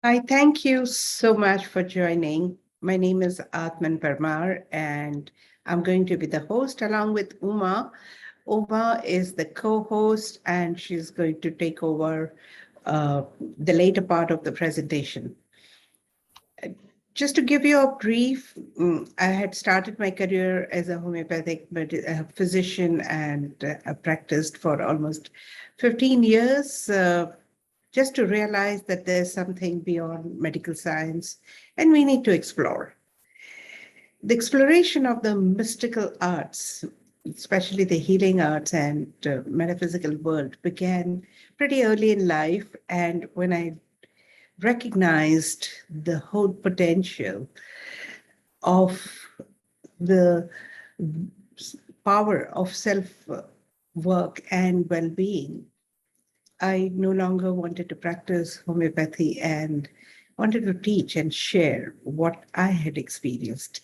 Hi, thank you so much for joining. My name is Aatmn Parmar, and I'm going to be the host along with Uma. Uma is the co-host, and she's going to take over the later part of the presentation. Just to give you a brief, I had started my career as a homeopathic physician and practiced for almost 15 years. Just to realize that there's something beyond medical science and we need to explore. The exploration of the mystical arts, especially the healing arts and metaphysical world, began pretty early in life. And when I recognized the whole potential of the power of self work and well being, I no longer wanted to practice homeopathy and wanted to teach and share what I had experienced.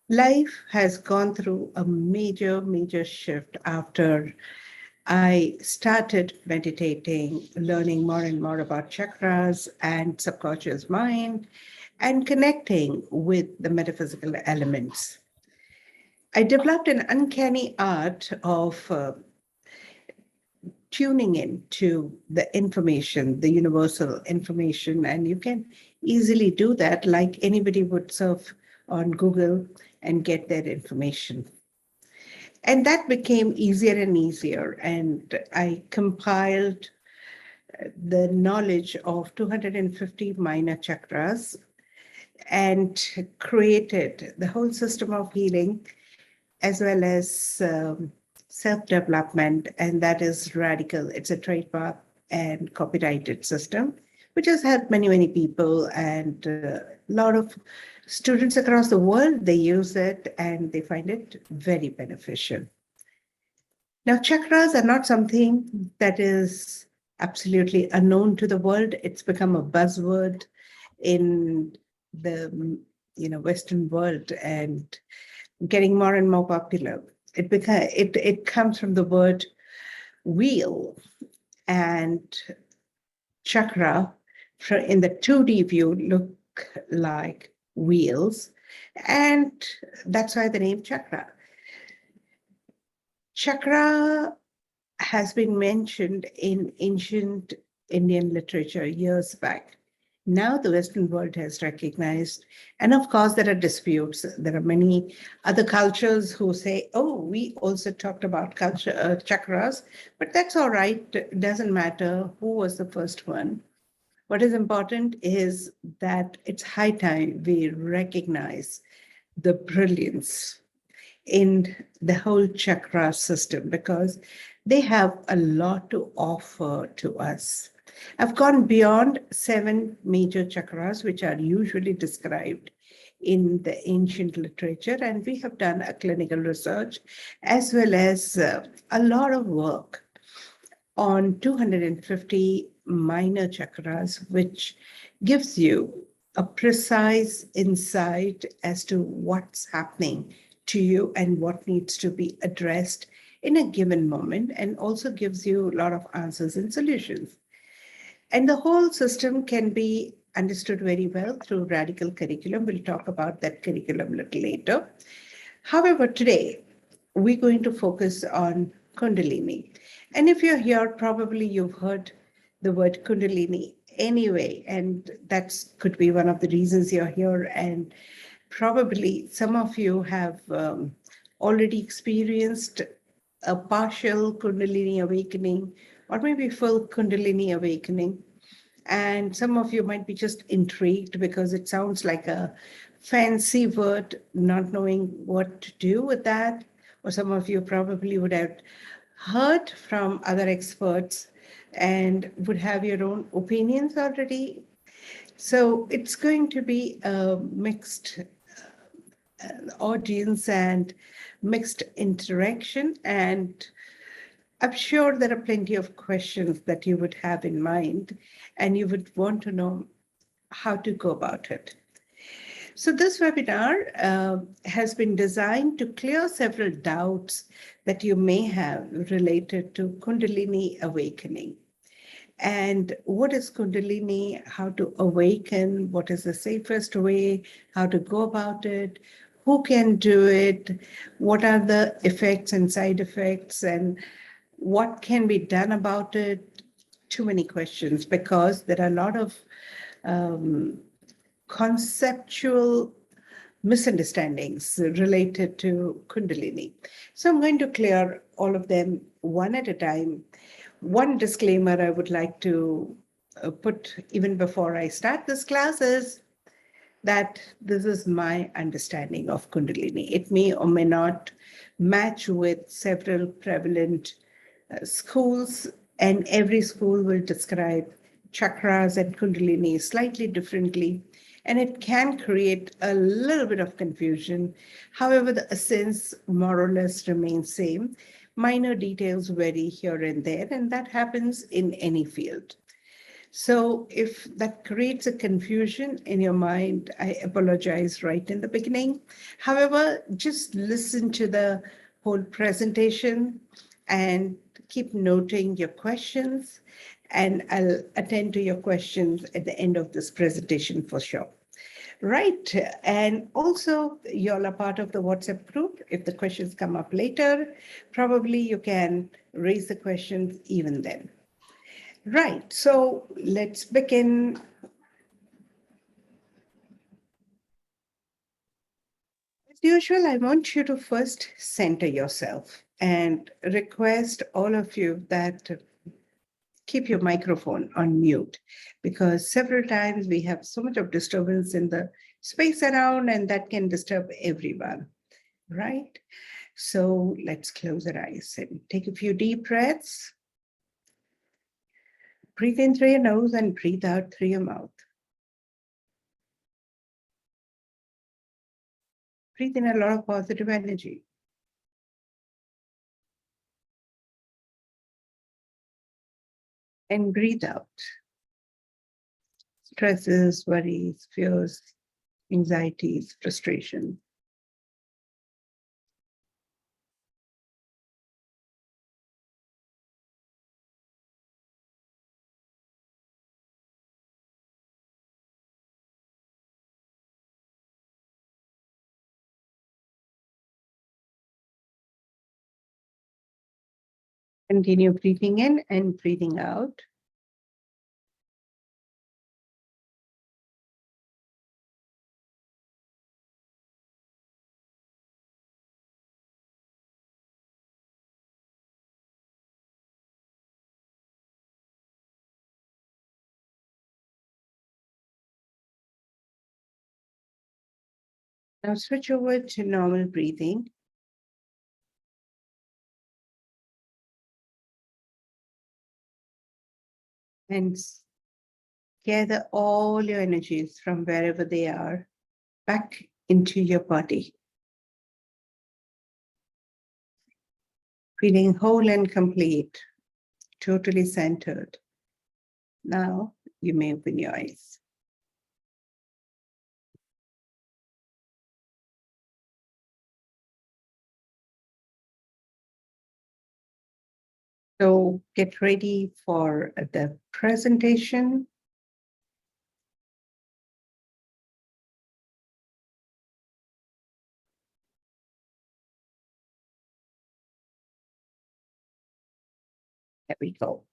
Life has gone through a major shift after I started meditating, learning more and more about chakras and subconscious mind, and connecting with the metaphysical elements. I developed an uncanny art of tuning in to the information, the universal information, and you can easily do that like anybody would surf on Google and get that information. And that became easier and easier. And I compiled the knowledge of 250 minor chakras and created the whole system of healing as well as self-development, and that is Redikall. It's a trademark and copyrighted system, which has helped many people, and a lot of students across the world, they use it and they find it very beneficial. Now, chakras are not something that is absolutely unknown to the world. It's become a buzzword in the Western world and getting more and more popular. It comes from the word wheel, and chakra in the 2D view look like wheels, and that's why the name chakra. Chakra has been mentioned in ancient Indian literature years back. Now the Western world has recognized, and of course, there are disputes. There are many other cultures who say, oh, we also talked about chakras, but that's all right. It doesn't matter who was the first one. What is important is that it's high time we recognize the brilliance in the whole chakra system because they have a lot to offer to us. I've gone beyond 7 major chakras, which are usually described in the ancient literature, and we have done a clinical research as well as a lot of work on 250 minor chakras, which gives you a precise insight as to what's happening to you and what needs to be addressed in a given moment, and also gives you a lot of answers and solutions. And the whole system can be understood very well through Redikall curriculum. We'll talk about that curriculum a little later. However, today we're going to focus on Kundalini. And if you're here, probably you've heard the word Kundalini anyway, and that could be one of the reasons you're here. And probably some of you have already experienced a partial Kundalini awakening or maybe full Kundalini awakening. And some of you might be just intrigued because it sounds like a fancy word, not knowing what to do with that. Or some of you probably would have heard from other experts and would have your own opinions already. So it's going to be a mixed audience and mixed interaction. And I'm sure there are plenty of questions that you would have in mind and you would want to know how to go about it. So this webinar has been designed to clear several doubts that you may have related to Kundalini Awakening. And what is Kundalini, how to awaken, what is the safest way, how to go about it, who can do it, what are the effects and side effects, and what can be done about it. Too many questions, because there are a lot of conceptual misunderstandings related to Kundalini. So I'm going to clear all of them one at a time. One disclaimer I would like to put even before I start this class is that this is my understanding of Kundalini. It may or may not match with several prevalent schools, and every school will describe chakras and Kundalini slightly differently, and it can create a little bit of confusion. However, the essence more or less remains same. Minor details vary here and there, and that happens in any field. So if that creates a confusion in your mind, I apologize right in the beginning. However, just listen to the whole presentation and keep noting your questions, and I'll attend to your questions at the end of this presentation for sure. Right. And also, you're a part of the WhatsApp group. If the questions come up later, probably you can raise the questions even then. Right. So let's begin. As usual, I want you to first center yourself and request all of you that keep your microphone on mute, because several times we have so much of disturbance in the space around, and that can disturb everyone, right? So let's close our eyes and take a few deep breaths. Breathe in through your nose and breathe out through your mouth. Breathe in a lot of positive energy. And breathe out stresses, worries, fears, anxieties, frustration. Continue breathing in and breathing out. Now switch over to normal breathing. And gather all your energies from wherever they are back into your body. Feeling whole and complete, totally centered. Now you may open your eyes. So get ready for the presentation. There we go.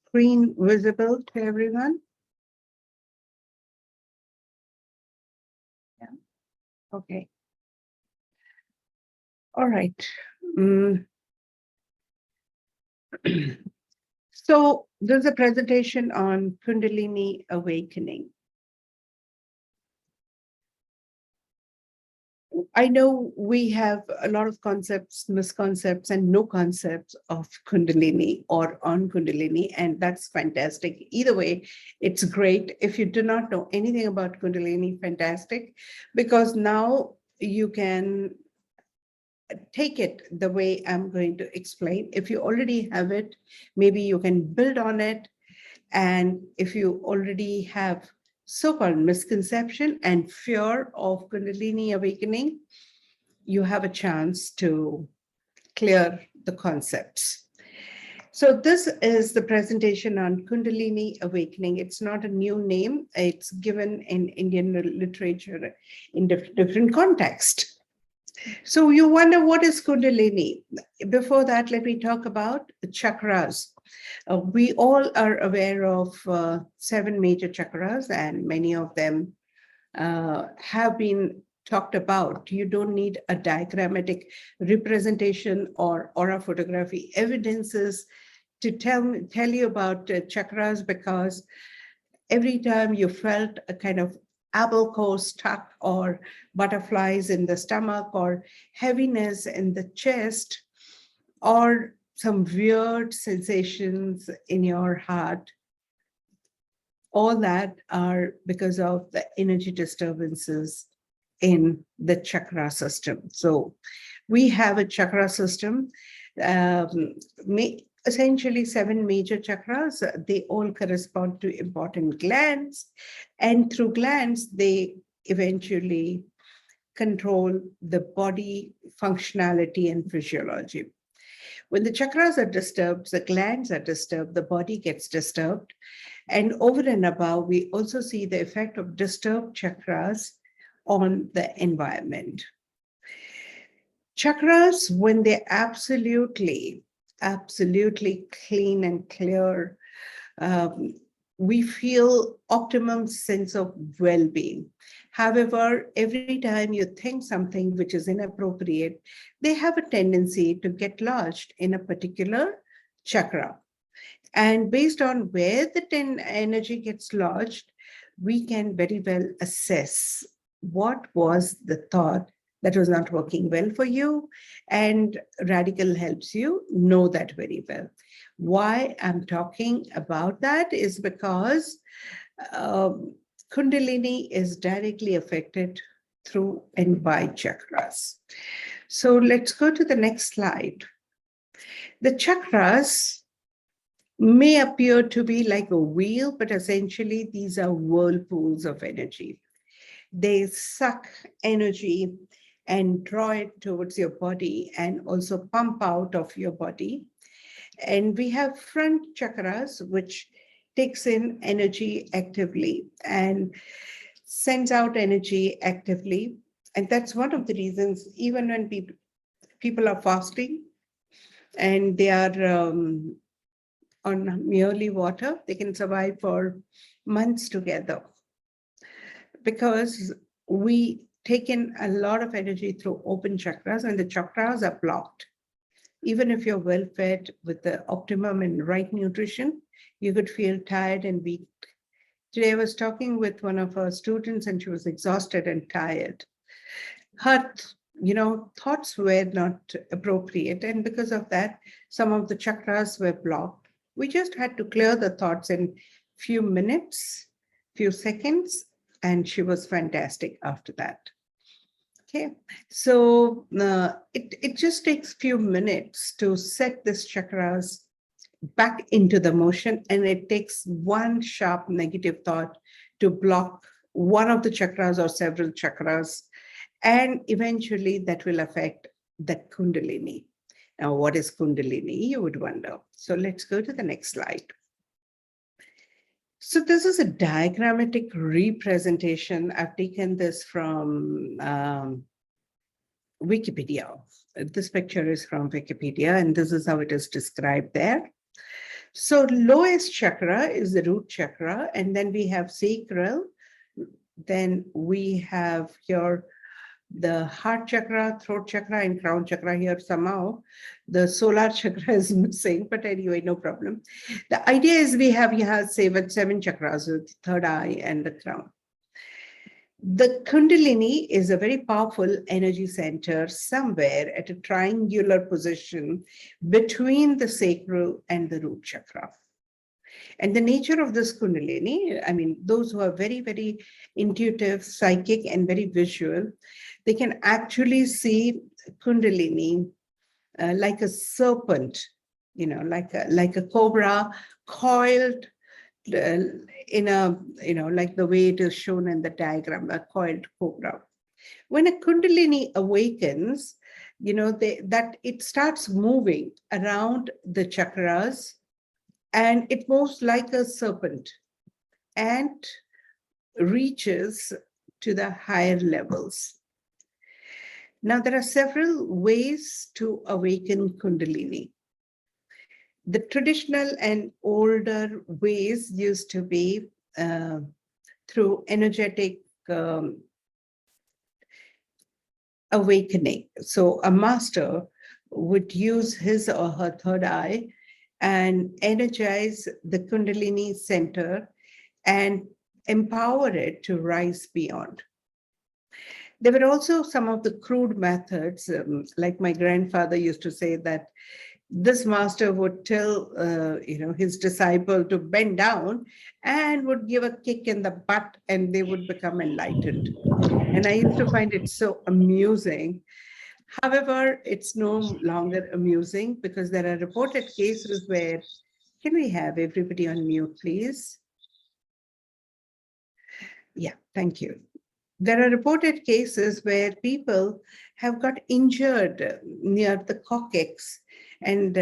Screen visible to everyone? Yeah. Okay. All right. So there's a presentation on Kundalini Awakening. I know we have a lot of concepts, misconceptions, and no concepts of Kundalini or on Kundalini, and that's fantastic. Either way, it's great. If you do not know anything about Kundalini, fantastic, because now you can take it the way I'm going to explain. If you already have it, maybe you can build on it. And if you already have so-called misconception and fear of Kundalini awakening, you have a chance to clear the concepts. So this is the presentation on Kundalini Awakening. It's not a new name. It's given in Indian literature in different context. So you wonder, what is Kundalini? Before that, let me talk about the chakras. We all are aware of 7 major chakras, and many of them have been talked about. You don't need a diagrammatic representation or aura photography evidences to tell you about chakras, because every time you felt a kind of apple core stuck, or butterflies in the stomach, or heaviness in the chest, or some weird sensations in your heart, all that are because of the energy disturbances in the chakra system. So we have a chakra system, essentially 7 major chakras. They all correspond to important glands, and through glands, they eventually control the body functionality and physiology. When the chakras are disturbed, the glands are disturbed, the body gets disturbed. And over and above, we also see the effect of disturbed chakras on the environment. Chakras, when they're absolutely clean and clear, we feel optimum sense of well-being. However, every time you think something which is inappropriate, they have a tendency to get lodged in a particular chakra. And based on where the energy gets lodged, we can very well assess what was the thought that was not working well for you, and Redikall helps you know that very well. Why I'm talking about that is because Kundalini is directly affected through and by chakras. So let's go to the next slide. The chakras may appear to be like a wheel, but essentially these are whirlpools of energy. They suck energy and draw it towards your body, and also pump out of your body. And we have front chakras, which takes in energy actively and sends out energy actively. And that's one of the reasons, even when people are fasting and they are on merely water, they can survive for months together, because we take in a lot of energy through open chakras, and the chakras are blocked. Even if you're well fed with the optimum and right nutrition, you could feel tired and weak. Today I was talking with one of our students, and she was exhausted and tired. Her thoughts were not appropriate, and because of that, some of the chakras were blocked. We just had to clear the thoughts in few minutes, few seconds, and she was fantastic after that. Okay, so it just takes few minutes to set this chakras back into the motion, and it takes one sharp negative thought to block one of the chakras or several chakras, and eventually that will affect the Kundalini. Now, what is Kundalini, you would wonder. So let's go to the next slide. So this is a diagrammatic representation. I've taken this from Wikipedia. This picture is from Wikipedia, and this is how it is described there. So lowest chakra is the root chakra, and then we have sacral. Then we have here the heart chakra, throat chakra, and crown chakra. Here somehow the solar chakra is missing, but anyway, no problem. The idea is we have here seven chakras with third eye and the crown. The Kundalini is a very powerful energy center somewhere at a triangular position between the sacral and the root chakra. And the nature of this Kundalini, I mean, those who are very, very intuitive, psychic, and very visual, they can actually see Kundalini like a serpent, like a cobra coiled in a, like the way it is shown in the diagram, a coiled cobra. When a Kundalini awakens, that it starts moving around the chakras, and it moves like a serpent and reaches to the higher levels. Now, there are several ways to awaken Kundalini. The traditional and older ways used to be through energetic awakening. So a master would use his or her third eye and energize the Kundalini center and empower it to rise beyond. There were also some of the crude methods, like my grandfather used to say that this master would tell his disciple to bend down and would give a kick in the butt, and they would become enlightened. And I used to find it so amusing. However, it's no longer amusing because there are reported cases where, can we have everybody on mute, please? Yeah, thank you. There are reported cases where people have got injured near the coccyx, and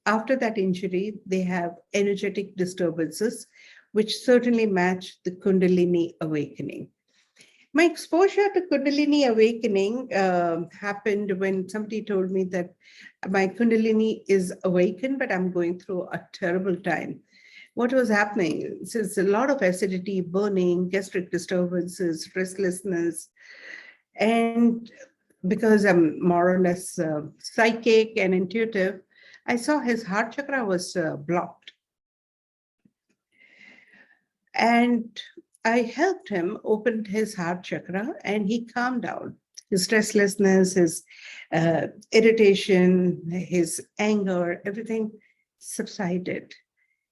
after that injury, they have energetic disturbances, which certainly match the Kundalini awakening. My exposure to Kundalini awakening happened when somebody told me that my Kundalini is awakened, but I'm going through a terrible time. What was happening? Since a lot of acidity, burning, gastric disturbances, restlessness, and because I'm more or less psychic and intuitive, I saw his heart chakra was blocked. And I helped him open his heart chakra, and he calmed down. His restlessness, his irritation, his anger, everything subsided.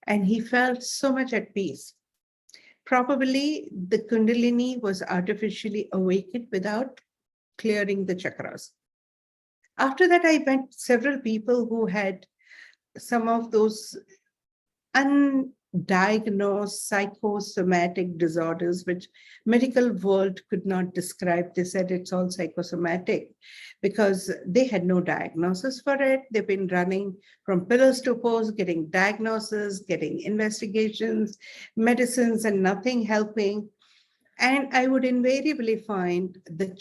And he felt so much at peace. Probably the Kundalini was artificially awakened without clearing the chakras. After that, I met several people who had some of those undiagnosed psychosomatic disorders, which medical world could not describe. They said it's all psychosomatic because they had no diagnosis for it. They've been running from pillars to posts, getting diagnoses, getting investigations, medicines, and nothing helping. And I would invariably find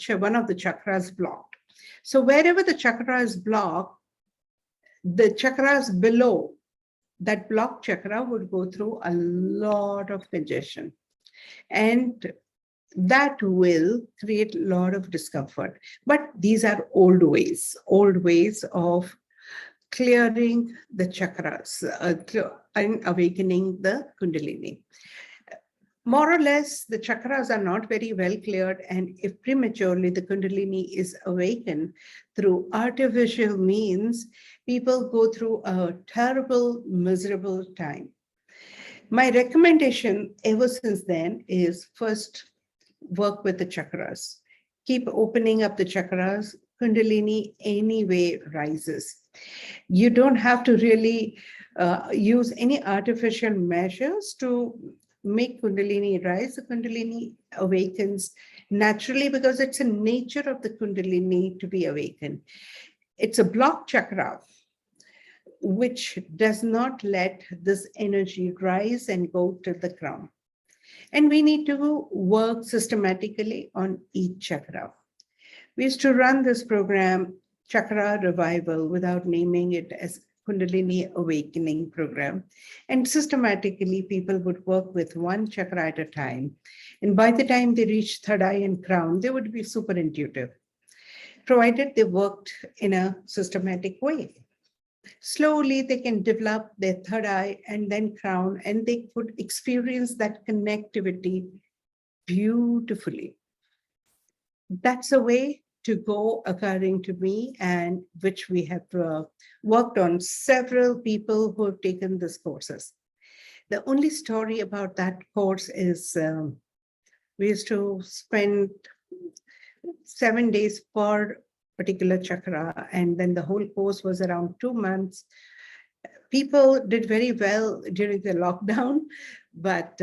one of the chakras blocked. So wherever the chakra is blocked, the chakras below that blocked chakra would go through a lot of congestion. And that will create a lot of discomfort. But these are old ways of clearing the chakras and awakening the Kundalini. More or less, the chakras are not very well cleared, and if prematurely the Kundalini is awakened through artificial means, people go through a terrible, miserable time. My recommendation ever since then is first work with the chakras. Keep opening up the chakras. Kundalini anyway rises. You don't have to really use any artificial measures to make Kundalini rise. The Kundalini awakens naturally because it's a nature of the Kundalini to be awakened. It's a blocked chakra which does not let this energy rise and go to the crown. And we need to work systematically on each chakra. We used to run this program, Chakra Revival, without naming it as Kundalini Awakening program. And systematically, people would work with one chakra at a time. And by the time they reached third eye and crown, they would be super intuitive, provided they worked in a systematic way. Slowly, they can develop their third eye and then crown, and they could experience that connectivity beautifully. That's a way to go, according to me, and which we have worked on several people who have taken these courses. The only story about that course is we used to spend 7 days per particular chakra, and then the whole course was around 2 months. People did very well during the lockdown, but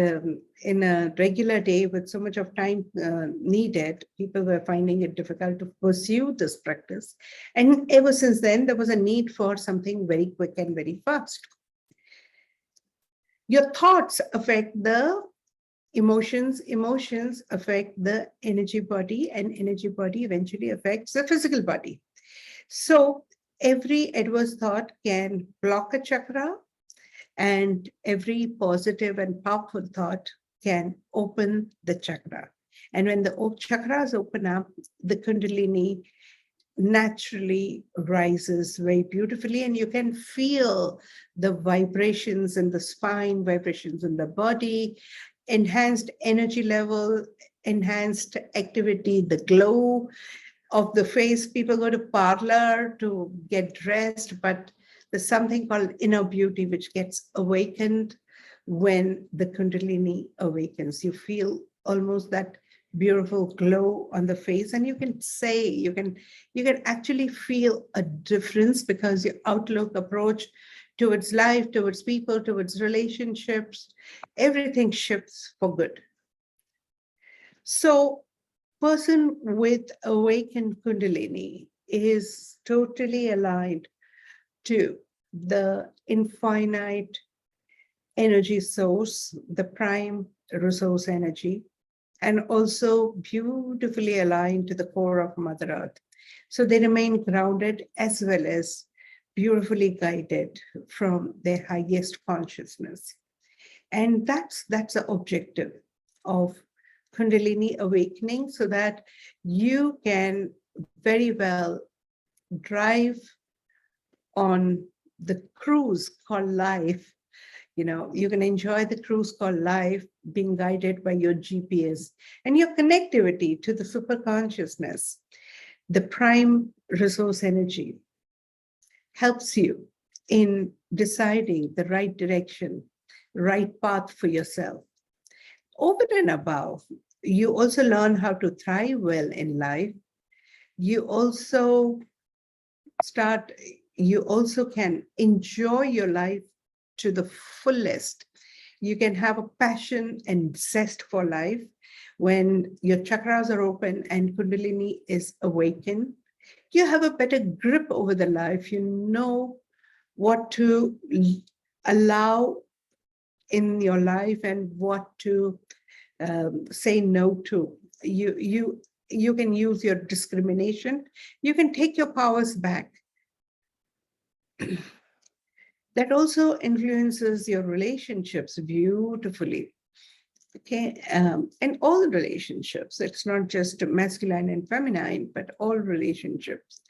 in a regular day with so much of time needed, people were finding it difficult to pursue this practice. And ever since then, there was a need for something very quick and very fast. Your thoughts affect the emotions, emotions affect the energy body, and energy body eventually affects the physical body. So every adverse thought can block a chakra, and every positive and powerful thought can open the chakra. And when the chakras open up, the Kundalini naturally rises very beautifully, and you can feel the vibrations in the spine, vibrations in the body, enhanced energy level, enhanced activity, the glow of the face. People go to parlor to get dressed, but there's something called inner beauty which gets awakened when the Kundalini awakens. You feel almost that beautiful glow on the face, and you can say, you can actually feel a difference, because your outlook, approach towards life, towards people, towards relationships, everything shifts for good. So person with awakened Kundalini is totally aligned to the infinite energy source, the prime resource energy, and also beautifully aligned to the core of Mother Earth. So they remain grounded as well as beautifully guided from their highest consciousness. And that's the objective of Kundalini Awakening, so that you can very well drive on the cruise called life. You can enjoy the cruise called life, being guided by your GPS and your connectivity to the super consciousness. The prime resource energy helps you in deciding the right direction, right path for yourself. Over and above, you also learn how to thrive well in life. You also can enjoy your life to the fullest. You can have a passion and zest for life when your chakras are open and Kundalini is awakened. You have a better grip over the life. You know what to allow in your life and what to say no to. You can use your discrimination. You can take your powers back. That also influences your relationships beautifully. Okay, and all relationships. It's not just masculine and feminine, but all relationships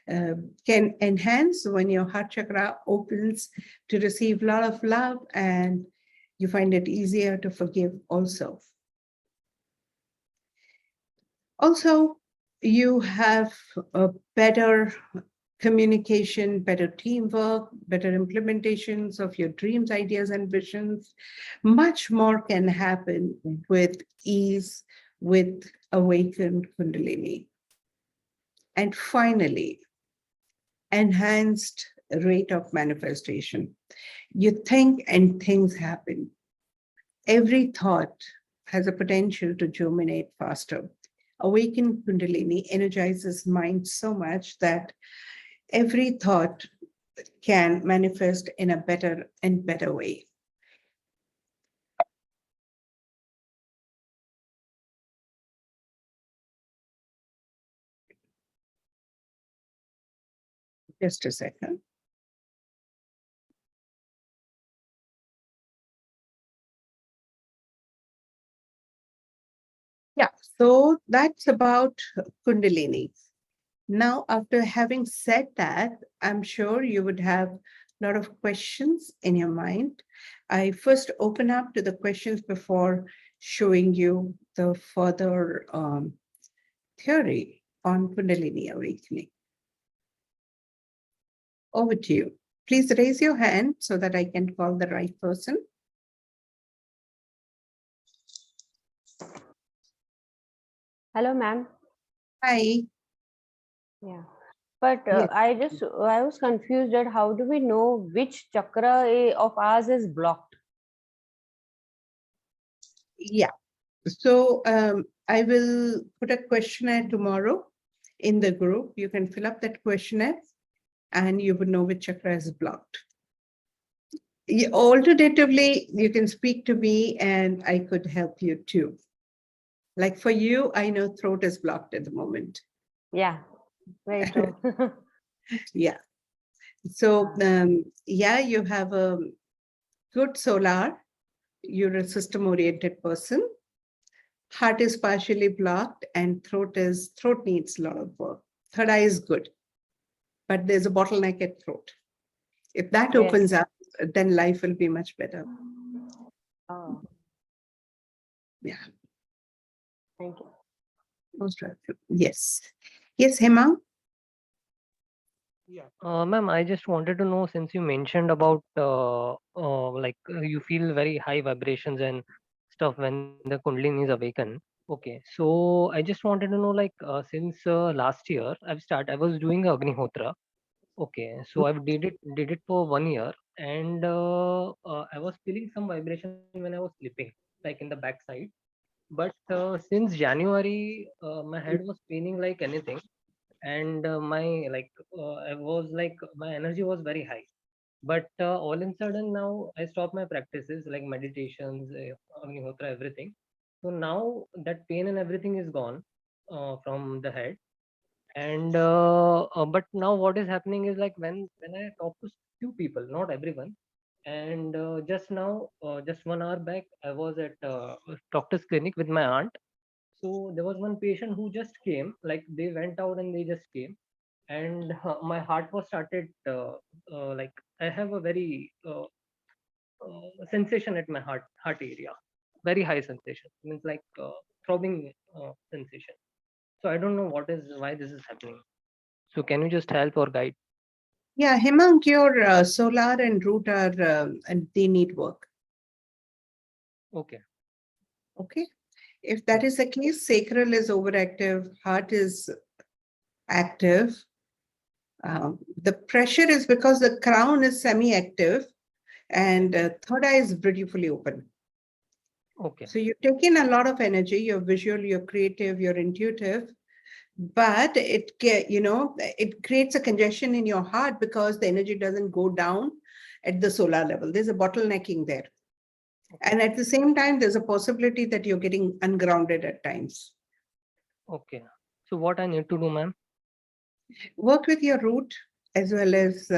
can enhance when your heart chakra opens to receive a lot of love, and you find it easier to forgive also. Also, you have a better communication, better teamwork, better implementations of your dreams, ideas, and visions. Much more can happen with ease with awakened Kundalini. And finally, enhanced rate of manifestation. You think and things happen. Every thought has a potential to germinate faster. Awakened Kundalini energizes mind so much that every thought can manifest in a better and better way. Just a second. Yeah, so that's about Kundalini. Now, after having said that, I'm sure you would have a lot of questions in your mind. I first open up to the questions before showing you the further theory on Kundalini Awakening. Over to you. Please raise your hand so that I can call the right person. Hello, ma'am. Hi. Yeah. But Yes. I was confused at how do we know which chakra of ours is blocked? Yeah. So I will put a questionnaire tomorrow in the group. You can fill up that questionnaire and you would know which chakra is blocked. Alternatively, you can speak to me and I could help you too. Like for you, I know throat is blocked at the moment. Yeah, very true. Yeah. So, yeah, you have a good solar. You're a system oriented person. Heart is partially blocked and throat needs a lot of work. Third eye is good, but there's a bottleneck at throat. If that Yes. opens up, then life will be much better. Oh, Yeah. thank you. Most welcome. Yes. Yes, Hema. Yeah. Ma'am, I just wanted to know, since you mentioned about you feel very high vibrations and stuff when the Kundalini is awakened. Okay, so I just wanted to know, since last year I was doing Agnihotra. Okay, so I did it for 1 year, and I was feeling some vibration when I was sleeping, like in the backside. But since January, my head was spinning like anything, and I was like my energy was very high. But all in sudden now I stopped my practices like meditations, Agnihotra, everything. So now that pain and everything is gone from the head. And but now what is happening is like when I talk to few people, not everyone. And just 1 hour back, I was at doctor's clinic with my aunt. So there was one patient who just came, like they went out and they just came, and my heart was started like I have a very sensation at my heart area, very high sensation, means like throbbing sensation. So I don't know why this is happening. So can you just help or guide? Yeah, Hemang, your solar and root are, and they need work. Okay. Okay. If that Yeah. is the case, sacral is overactive, heart is active. The pressure is because the crown is semi-active and third eye is beautifully open. Okay. So you take in a lot of energy, you're visual, you're creative, you're intuitive, but it creates a congestion in your heart because the energy doesn't go down at the solar level. There's a bottlenecking there. And at the same time, there's a possibility that you're getting ungrounded at times. Okay. So what I need to do, ma'am? Work with your root as well as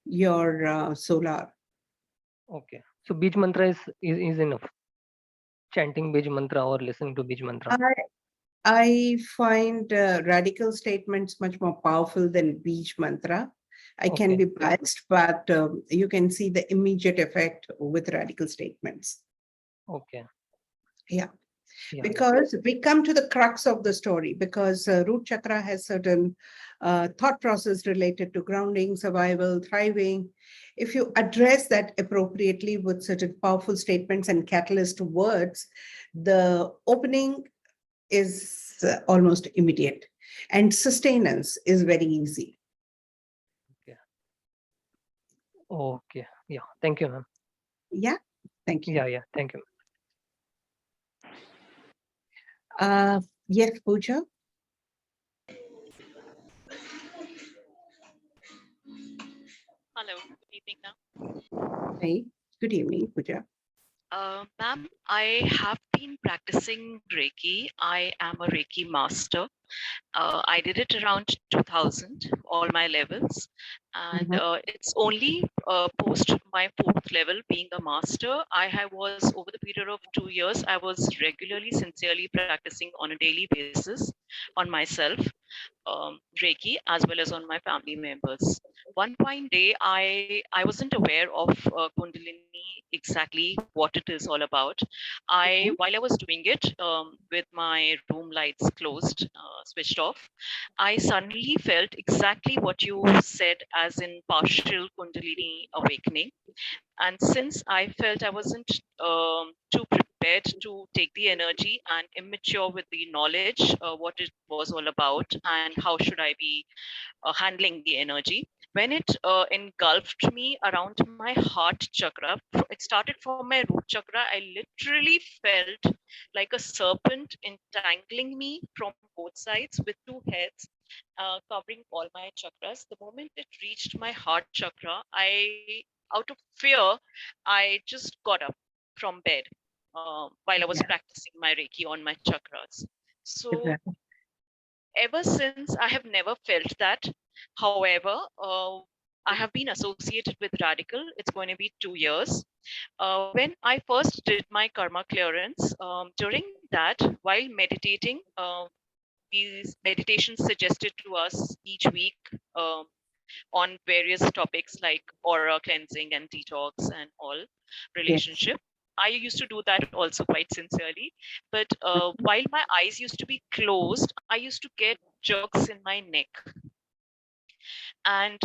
your solar. Okay. So Bij mantra is enough. Chanting Bij mantra or listening to Bij mantra. I find radical statements much more powerful than Beach mantra. I can Okay. be biased, but you can see the immediate effect with radical statements. Okay. Yeah. Yeah. Because we come to the crux of the story, because root chakra has certain thought process related to grounding, survival, thriving. If you address that appropriately with certain powerful statements and catalyst words, the opening is almost immediate and sustenance is very easy. Okay. Okay. Yeah. Thank you, ma'am. Yeah, thank you. Yeah. Thank you. Yes, Pooja. Hello, good evening, ma'am. Hey, good evening, Pooja. Ma'am, I have been practicing Reiki. I am a Reiki master. I did it around 2000, all my levels. And Mhm. it's only post my fourth level being a master, was over the period of 2 years, I was regularly, sincerely practicing on a daily basis on myself, Reiki, as well as on my family members. One fine day, I wasn't aware of Kundalini exactly what it is all about. While I was doing it with my room lights closed, switched off, I suddenly felt exactly what you said, as in partial Kundalini awakening. And since I felt I wasn't too prepared to take the energy and immature with the knowledge, what it was all about, and how should I be handling the energy, when it engulfed me around my heart chakra, it started from my root chakra. I literally felt like a serpent entangling me from both sides with two heads, covering all my chakras. The moment it reached my heart chakra, out of fear, I just got up from bed while I was Yeah, practicing my Reiki on my chakras. So exactly. ever since, I have never felt that. However, I have been associated with Radical. It's going to be 2 years. When I first did my karma clearance, during that, while meditating, these meditations suggested to us each week on various topics like aura cleansing and detox and all Yes. relationship. I used to do that also quite sincerely. But while my eyes used to be closed, I used to get jerks in my neck. And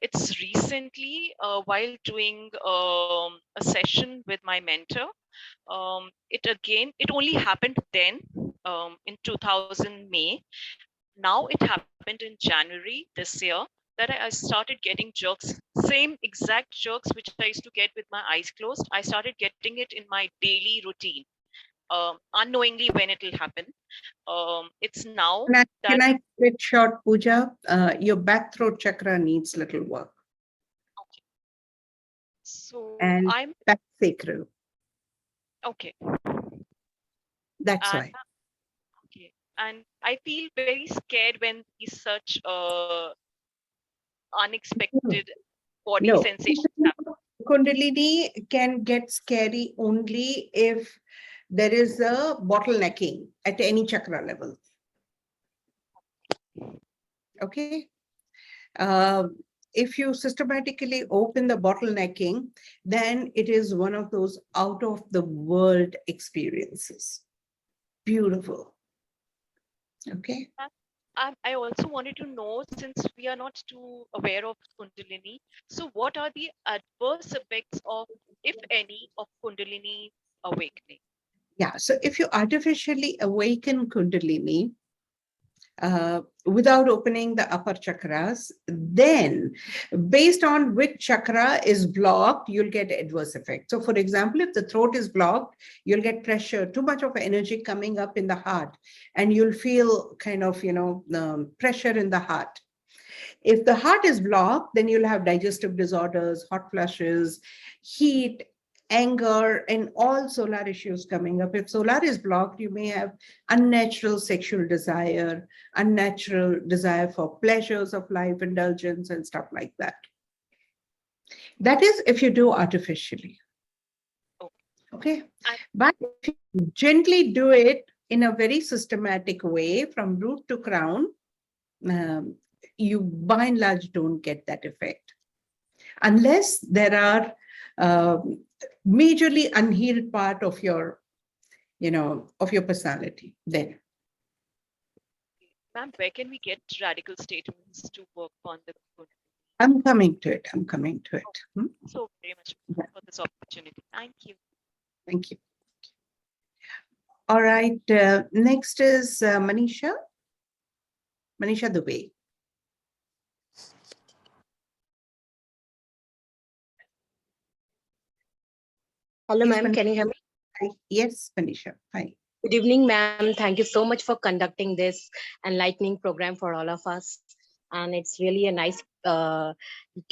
it's recently, while doing a session with my mentor, it only happened then, in 2000 May. Now it happened in January this year, that I started getting jerks, same exact jerks which I used to get with my eyes closed. I started getting it in my daily routine, unknowingly when it will happen. It's now Can I, that can I quit short, Pooja? Your back throat chakra needs little work, so and I'm back sacral. okay. That's And why. okay, and I feel very scared when these such No. unexpected body No. sensations happen. Kundalini can get scary only if there is a bottlenecking at any chakra level. Okay. Uh, if you systematically open the bottlenecking, then it is one of those out of the world experiences. Beautiful. Okay. I also wanted to know, since we are not too aware of Kundalini, so what are the adverse effects of, if any, of Kundalini awakening? Yeah. So if you artificially awaken Kundalini, without opening the upper chakras, then based on which chakra is blocked, you'll get adverse effects. So, for example, if the throat is blocked, you'll get pressure, too much of energy coming up in the heart, and you'll feel kind of, pressure in the heart. If the heart is blocked, then you'll have digestive disorders, hot flushes, heat, anger, and all solar issues coming up. If solar is blocked, you may have unnatural sexual desire, unnatural desire for pleasures of life, indulgence, and stuff like that. That is if you do artificially. Okay. Okay. And But if you gently do it in a very systematic way from root to crown, um, you by and large don't get that effect unless there are majorly unhealed part of your of your personality. Then ma'am, where can we get radical statements to work on the Kundalini? I'm coming to it. So very much Yeah, for this opportunity. Thank you. thank you. All right, next is Manisha Dubey. Hello, Yes, ma'am. Can you hear me? Yes, Manisha. Hi. Good evening, ma'am. Thank you so much for conducting this enlightening program for all of us. And it's really a nice to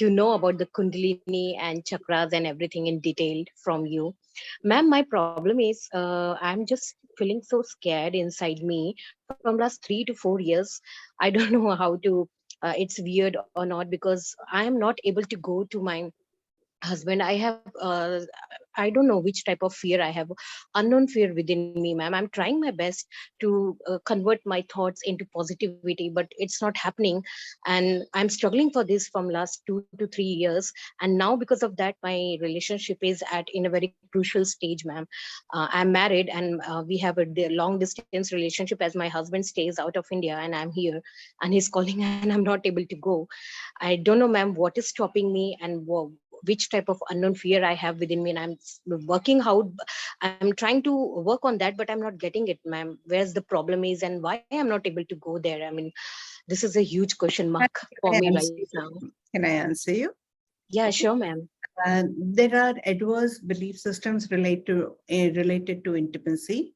know about the Kundalini and chakras and everything in detail from you. Ma'am, my problem is I'm just feeling so scared inside me from last 3 to 4 years. I don't know how to it's weird or not, because I am not able to go to my husband. I have I don't know which type of fear I have, unknown fear within me, ma'am. I'm trying my best to convert my thoughts into positivity, but it's not happening. And I'm struggling for this from last 2 to 3 years. And now because of that, my relationship is at in a very crucial stage, ma'am. I'm married, and we have a long distance relationship, as my husband stays out of India and I'm here, and he's calling and I'm not able to go. I don't know, ma'am, what is stopping me, and which type of unknown fear I have within me. And I'm working out. I'm trying to work on that, but I'm not getting it, ma'am. Where's the problem is, and why I'm not able to go there? I memean, this is a huge question mark for Can I me right answer you? now. Can I answer you? Yeah, Okay. sure, ma'am. There are adverse belief systems related to intimacy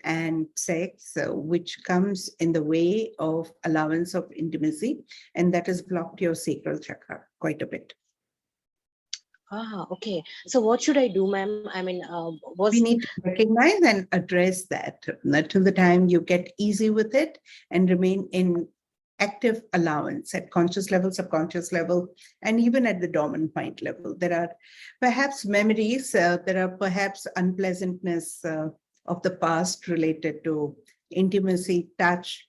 and sex, which comes in the way of allowance of intimacy, and that has blocked your sacral chakra quite a bit. Okay. So what should I do, ma'am? I mean, We need to recognize and address that till the time you get easy with it and remain in active allowance at conscious level, subconscious level, and even at the dormant mind level. There are perhaps memories, there are perhaps unpleasantness of the past related to intimacy, touch,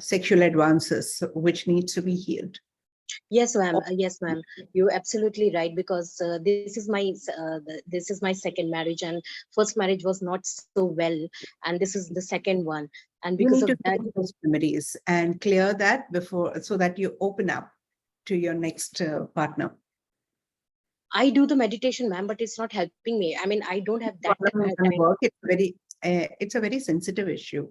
sexual advances, which needs to be healed. Yes, ma'am. Yes, ma'am. You're absolutely right, because this is my second marriage, and first marriage was not so well, and this is the second one, and You because need of to that, clear those memories and clear that before, so that you open up to your next partner. I do the meditation, ma'am, but it's not helping me. I mean, I don't have that One-on-one kind. work, it's a very sensitive issue.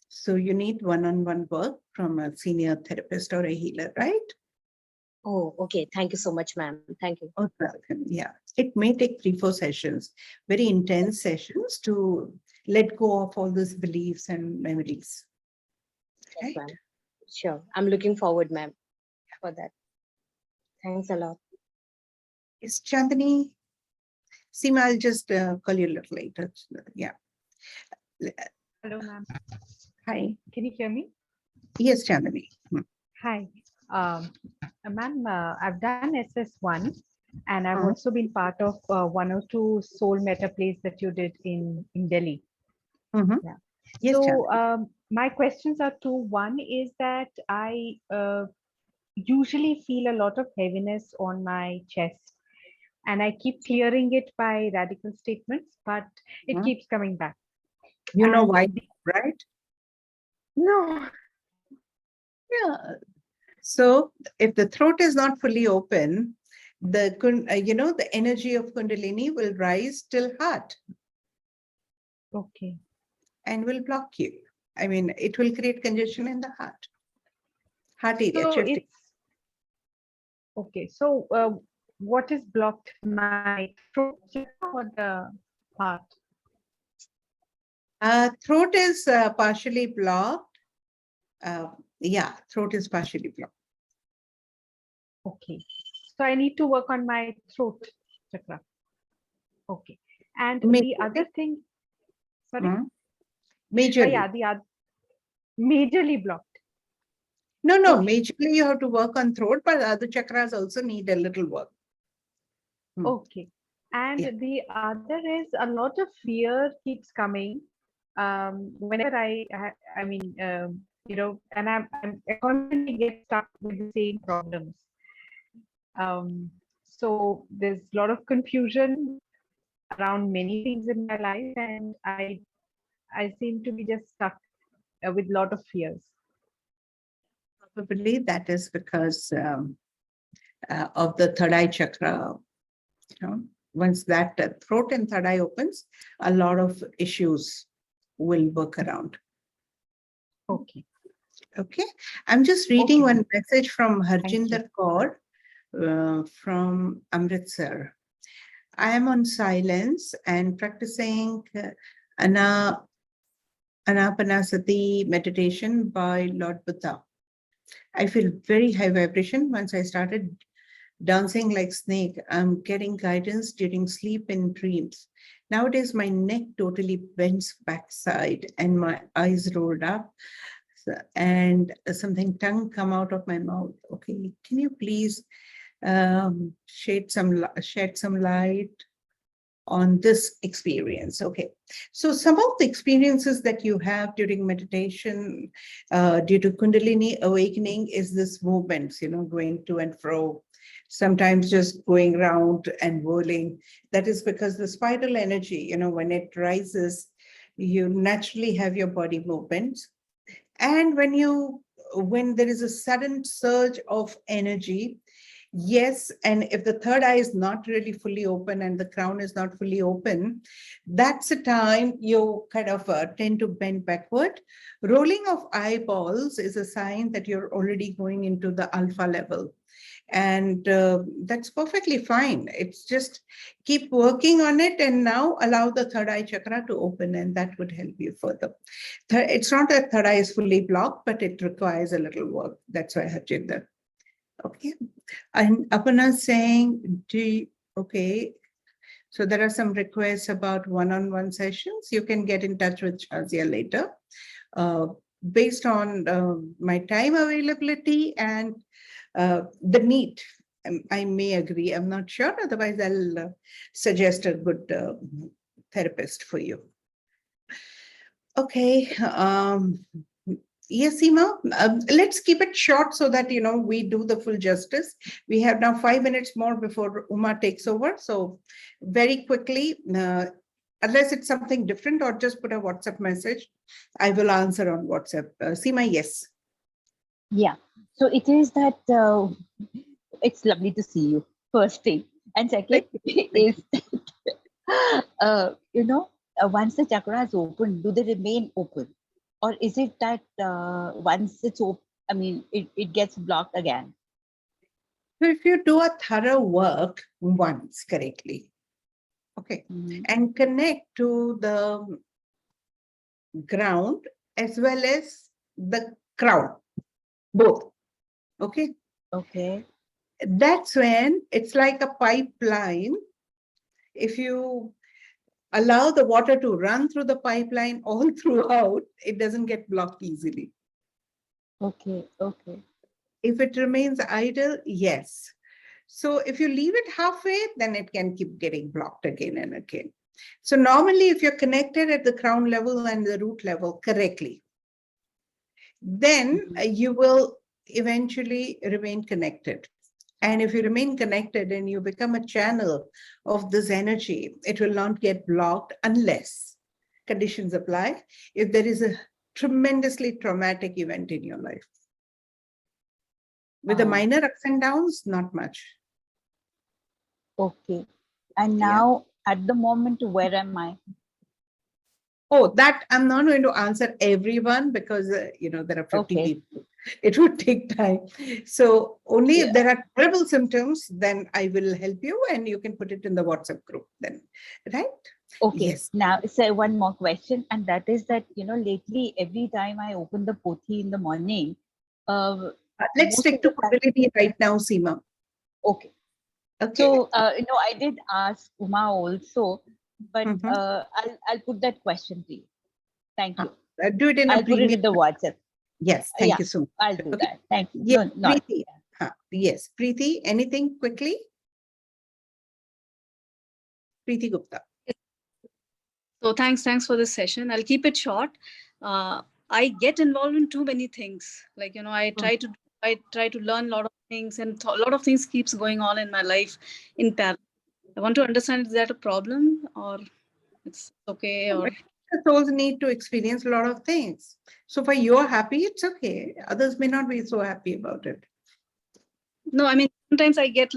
So you need one-on-one work from a senior therapist or a healer, right? Oh, okay. Thank you so much, ma'am. Thank you. Oh, welcome. Yeah, it may take 3-4 sessions, very intense sessions, to let go of all those beliefs and memories. Yes, Right? ma'am. Sure. I'm looking forward, ma'am, for that. Thanks a lot. Is Chandani? Seema, I'll just call you a little later. Yeah. Hello, ma'am. Hi. Can you hear me? Yes, Chandani. Hi. Ma'am, I've done SS1, and I've Mhm. also been part of 1 or 2 soul meta plays that you did in Delhi. Mhm. Yeah. Yes, So Chandani. my questions are two. One is that I usually feel a lot of heaviness on my chest, and I keep clearing it by radical statements, but it Mhm. keeps coming back. You know And why, right? no. Yeah. So if the throat is not fully open, the energy of Kundalini will rise till heart Okay. and will block you. I mean, it will create congestion in the heart area. So Chest. it's okay. So what is blocked? My throat chakra or the heart? Throat is partially blocked. Yeah, throat is partially blocked. Okay. So I need to work on my throat chakra. Okay. And the Majorly. other thing, sorry. Majorly. Yeah, the other majorly blocked. No, Okay. majorly you have to work on throat, but other chakras also need a little work. Okay. And Yeah. the other is a lot of fear keeps coming. Whenever I mean, and I constantly get stuck with the same problems. So there's a lot of confusion around many things in my life, and I seem to be just stuck with a lot of fears. Probably that is because of the third eye chakra. Once that throat and third eye opens, a lot of issues will work around. Okay. Okay. I'm just reading Okay. one message from Thank you. Harjinder Kaur from Amritsar. I am on silence and practicing Anapanasati meditation by Lord Buddha. I feel very high vibration once I started dancing like snake. I'm getting guidance during sleep and dreams. Nowadays, my neck totally bends backside and my eyes rolled up. and something tongue come out of my mouth. Okay, can you please shed some light on this experience? Okay, so some of the experiences that you have during meditation due to Kundalini awakening is this movements, going to and fro, sometimes just going round and whirling. That is because the spiral energy, when it rises, you naturally have your body movements. And when there is a sudden surge of energy, yes, and if the third eye is not really fully open and the crown is not fully open, that's a time you kind of tend to bend backward. Rolling of eyeballs is a sign that you're already going into the alpha level. And that's perfectly fine. It's just keep working on it and now allow the third eye chakra to open, and that would help you further. It's not that third eye is fully blocked, but it requires a little work. That's why I have did that. Okay. And Aparna saying, okay. So there are some requests about one-on-one sessions. You can get in touch with Shazia later. Based on my time availability and the need, I may agree. I'm not sure. Otherwise, I'll suggest a good therapist for you. Okay. Yes, Seema, let's keep it short so that, we do the full justice. We have now 5 minutes more before Uma takes over. So very quickly, unless it's something different or just put a WhatsApp message, I will answer on WhatsApp. Seema, yes. Yeah. So it is that it's lovely to see you, first thing. And second is, once the chakra is open, do they remain open? Or is it that once it's open, it gets blocked again? So if you do a thorough work once correctly, okay, and connect to the ground as well as the crown, both, okay? Okay. That's when it's like a pipeline. If you allow the water to run through the pipeline all throughout, it doesn't get blocked easily. Okay. Okay. If it remains idle, yes. So if you leave it halfway, then it can keep getting blocked again and again. So normally, if you're connected at the crown level and the root level correctly, then you will eventually remain connected. And if you remain connected and you become a channel of this energy, it will not get blocked unless conditions apply. If there is a tremendously traumatic event in your life. With the minor ups and downs, not much. Okay. And now, at the moment, where am I? Oh, that I'm not going to answer everyone because, there are 50 people. It would take time. So only if there are terrible symptoms, then I will help you and you can put it in the WhatsApp group then, right? Okay. Yes. Now, so one more question, and that is that, lately, every time I open the pothi in the morning, let's stick to Kundalini right now, Seema. Okay. So, I did ask Uma also, but I'll put that question to you. Thank you. Do it in I'll put it in the WhatsApp. Yes, thank you so much. I'll do that. Thank you. Yes, No, Preeti. Yes, Preeti, anything quickly? Preeti Gupta. So thanks for this session. I'll keep it short. I get involved in too many things. Like, I try to learn a lot of things, and a lot of things keeps going on in my life in parallel. I want to understand, is that a problem or it's okay? Or souls need to experience a lot of things. So for you're happy, it's okay. Others may not be so happy about it. No, sometimes I get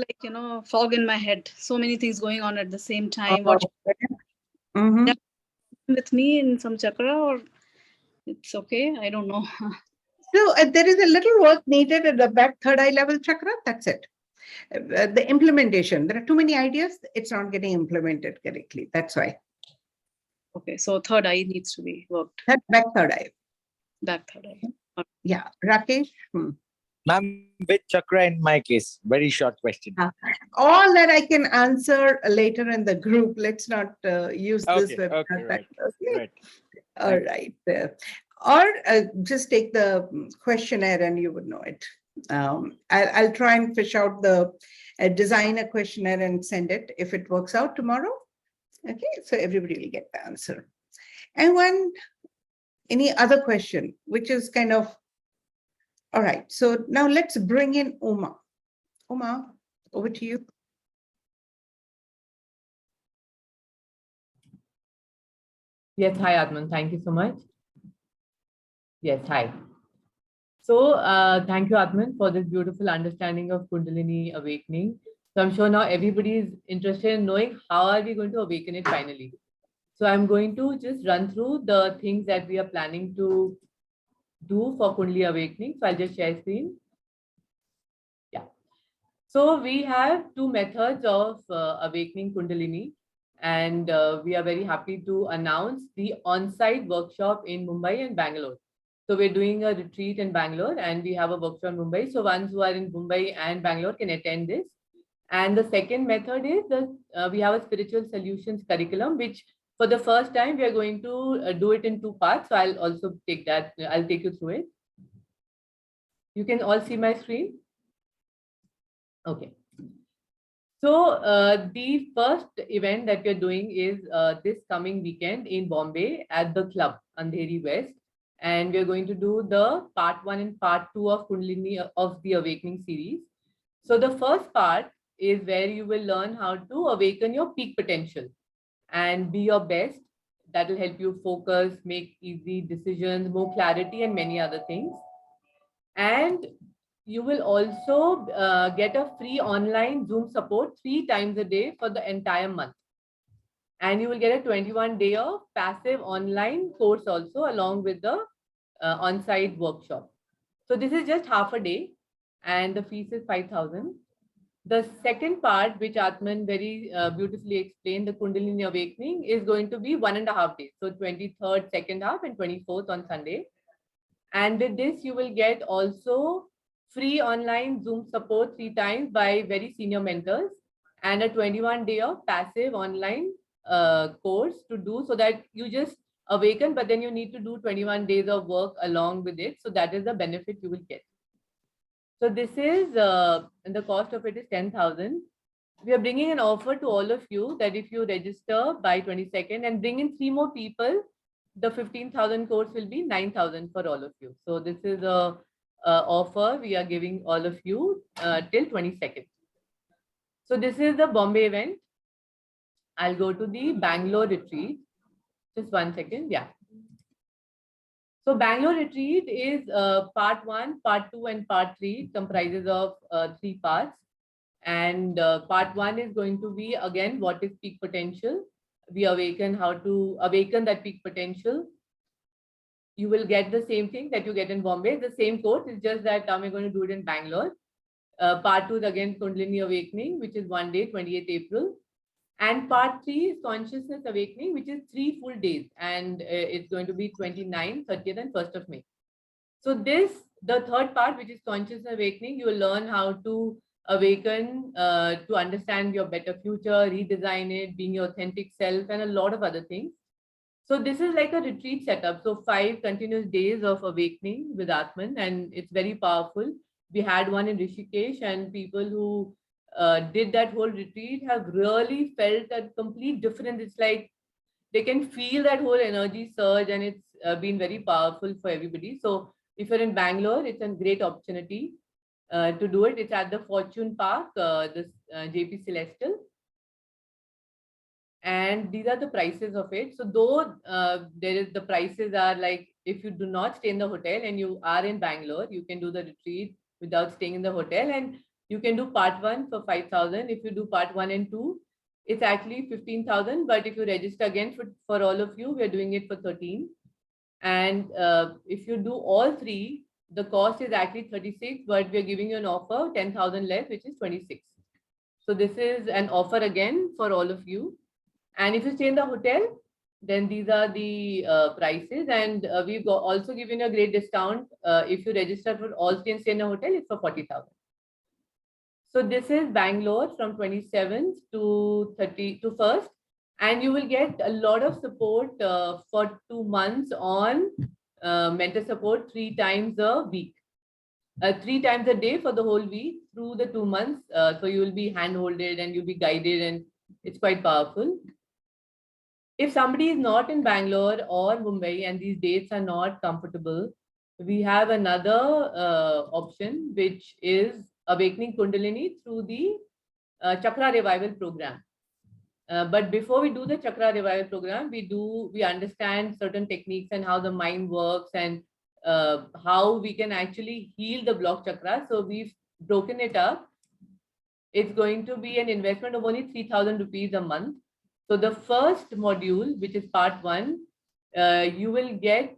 fog in my head. So many things going on at the same time. With me in some chakra, or it's okay? I don't know. So there is a little work needed at the back third eye level chakra. That's it. The implementation. There are too many ideas. It's not getting implemented correctly. That's why. Okay, so third eye needs to be worked. Back third eye. Back third eye. Yeah, Rakesh. Ma'am, which chakra in my case? Very short question. All that I can answer later in the group. Let's not use this webinar. Okay, right. All right. or just take the questionnaire and you would know it. I'll try and fish out the design a questionnaire and send it if it works out tomorrow. Okay, so everybody will get the answer. And any other question, which is kind of, all right, so now let's bring in Uma. Uma, over to you. Yes, hi, Aatmn. Thank you so much. Yes, hi. So thank you, Aatmn, for this beautiful understanding of Kundalini Awakening. So I'm sure now everybody is interested in knowing how are we going to awaken it finally. So I'm going to just run through the things that we are planning to do for Kundalini Awakening. So I'll just share screen. Yeah. So we have two methods of awakening Kundalini. And we are very happy to announce the on-site workshop in Mumbai and Bangalore. So we're doing a retreat in Bangalore and we have a workshop in Mumbai. So ones who are in Mumbai and Bangalore can attend this. And the second method is we have a spiritual solutions curriculum, which for the first time we are going to do it in 2 parts. So I'll also take that. I'll take you through it. You can all see my screen. Okay. So the first event that we're doing is this coming weekend in Bombay at the club, Andheri West. And we're going to do the part 1 and part 2 of Kundalini of the Awakening series. So the first part is where you will learn how to awaken your peak potential and be your best. That will help you focus, make easy decisions, more clarity, and many other things. And you will also get a free online Zoom support 3 times a day for the entire month. And you will get a 21-day of passive online course also along with the on-site workshop. So this is just half a day and the fees is 5,000. The second part, which Aatmn very beautifully explained, the Kundalini Awakening, is going to be 1.5 days. So 23rd, second half, and 24th on Sunday. And with this, you will get also free online Zoom support 3 times by very senior mentors and a 21-day of passive online course to do, so that you just awaken, but then you need to do 21 days of work along with it. So that is the benefit you will get. So this is, and the cost of it is 10,000. We are bringing an offer to all of you that if you register by 22nd and bring in 3 more people, the 15,000 course will be 9,000 for all of you. So this is a offer we are giving all of you till 22nd. So this is the Bombay event. I'll go to the Bangalore retreat. Just 1 second. Yeah. So Bangalore retreat is part 1, part 2, and part 3. It comprises of 3 parts. And part 1 is going to be, again, what is peak potential? We awaken how to awaken that peak potential. You will get the same thing that you get in Bombay, the same course. It's just that we're going to do it in Bangalore. Part 2 is again Kundalini Awakening, which is 1 day, 28th April. And part 3 is Consciousness Awakening, which is 3 full days. And it's going to be 29th, 30th, and 1st of May. So this, the third part, which is Consciousness Awakening, you will learn how to awaken to understand your better future, redesign it, being your authentic self, and a lot of other things. So this is like a retreat setup. So 5 continuous days of awakening with Aatmn, and it's very powerful. We had one in Rishikesh, and people who did that whole retreat have really felt a complete difference. It's like they can feel that whole energy surge, and it's been very powerful for everybody. So if you're in Bangalore, it's a great opportunity to do it. It's at the Fortune Park, this JP Celestial. And these are the prices of it. So though the prices are like, if you do not stay in the hotel and you are in Bangalore, you can do the retreat without staying in the hotel, and you can do part 1 for 5,000. If you do part 1 and 2, it's actually 15,000. But if you register again for all of you, we are doing it for 13. And if you do all 3, the cost is actually 36, but we're giving you an offer 10,000 less, which is 26. So this is an offer again for all of you. And if you stay in the hotel, then these are the prices. And we've also given you a great discount. If you register for all 3 and stay in a hotel, it's for 40,000. So this is Bangalore from 27th to 1st. And you will get a lot of support for 2 months on mentor support 3 times a week. 3 times a day for the whole week through the 2 months. So you will be hand-holded and you'll be guided, and it's quite powerful. If somebody is not in Bangalore or Mumbai and these dates are not comfortable, we have another option, which is Awakening Kundalini through the Chakra Revival program. But before we do the Chakra Revival program, we understand certain techniques and how the mind works and how we can actually heal the blocked chakra. So we've broken it up. It's going to be an investment of only 3,000 rupees a month. So the first module, which is part 1, you will get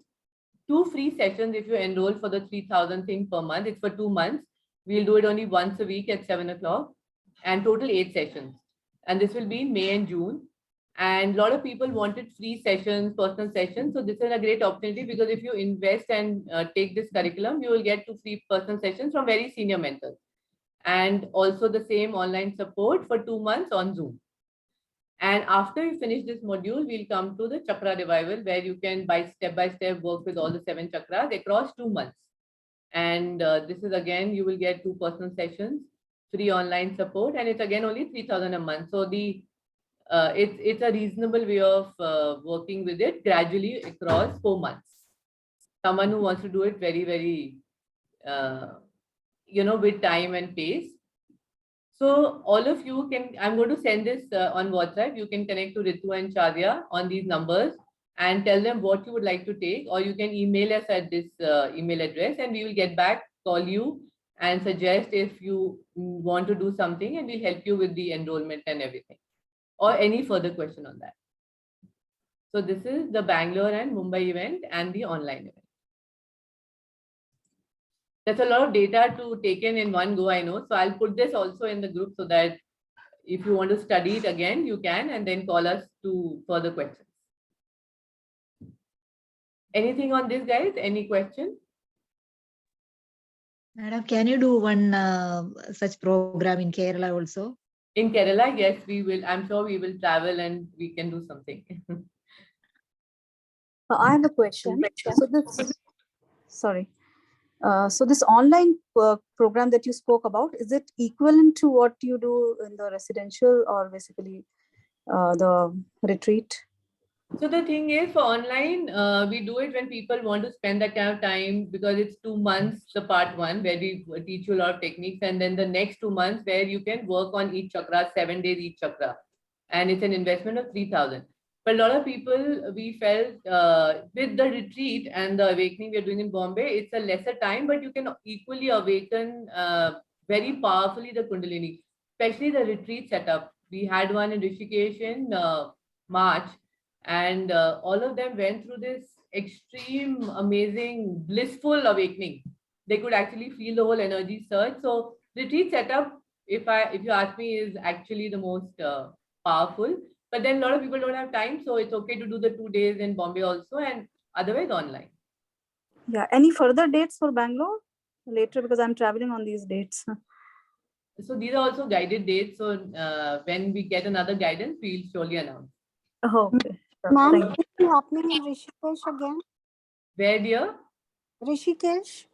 2 free sessions if you enroll for the 3,000 thing per month. It's for 2 months. We'll do it only once a week at 7 o'clock, and total 8 sessions. And this will be in May and June. And a lot of people wanted free sessions, personal sessions. So this is a great opportunity, because if you invest and take this curriculum, you will get 2 free personal sessions from very senior mentors. And also the same online support for 2 months on Zoom. And after you finish this module, we'll come to the Chakra Revival, where you can step by step work with all the 7 chakras across 2 months. And this is again, you will get 2 personal sessions, free online support, and it's again only 3,000 a month. So it's a reasonable way of working with it gradually across 4 months. Someone who wants to do it very, very, with time and pace. So all of you can, I'm going to send this on WhatsApp. You can connect to Ritu and Charya on these numbers and tell them what you would like to take, or you can email us at this email address, and we will get back, call you and suggest if you want to do something, and we'll help you with the enrollment and everything, or any further question on that. So this is the Bangalore and Mumbai event and the online event. That's a lot of data to take in one go, I know. So I'll put this also in the group so that if you want to study it again, you can, and then call us to further questions. Anything on this, guys? Any question? Madam, can you do one such program in Kerala also? In Kerala, yes, we will. I'm sure we will travel and we can do something. I have a question. So this, sorry. So this online program that you spoke about, is it equivalent to what you do in the residential, or basically the retreat? So the thing is, for online, we do it when people want to spend that kind of time, because it's 2 months, the part 1, where we teach you a lot of techniques, and then the next 2 months where you can work on each chakra, 7 days each chakra, and it's an investment of 3,000. But a lot of people, we felt with the retreat and the awakening we're doing in Bombay, it's a lesser time, but you can equally awaken very powerfully the Kundalini, especially the retreat setup. We had one in Rishikesh in March, and all of them went through this extreme, amazing, blissful awakening. They could actually feel the whole energy surge. So retreat setup, if you ask me, is actually the most powerful. But then a lot of people don't have time, so it's okay to do the 2 days in Bombay also, and otherwise online. Yeah. Any further dates for Bangalore later, because I'm traveling on these dates? So these are also guided dates. So when we get another guidance, we'll surely announce. Oh, okay. Ma'am, is it happening in Rishikesh again? Where, dear? Rishikesh?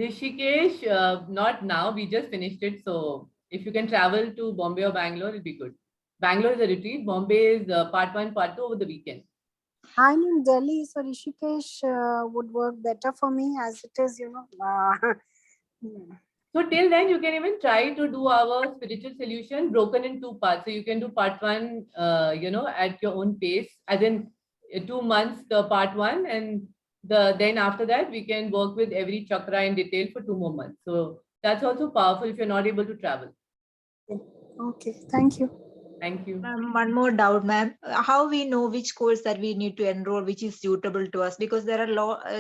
Rishikesh, not now. We just finished it. So if you can travel to Bombay or Bangalore, it'll be good. Bangalore is a retreat. Bombay is part 1, part 2 over the weekend. I'm in Delhi, so Rishikesh would work better for me, as it is, So till then, you can even try to do our spiritual solution broken in 2 parts. So you can do part 1, at your own pace, as in 2 months, the part 1, and then after that, we can work with every chakra in detail for 2 more months. So that's also powerful if you're not able to travel. Okay, thank you. Thank you. One more doubt, ma'am. How we know which course that we need to enroll, which is suitable to us? Because there are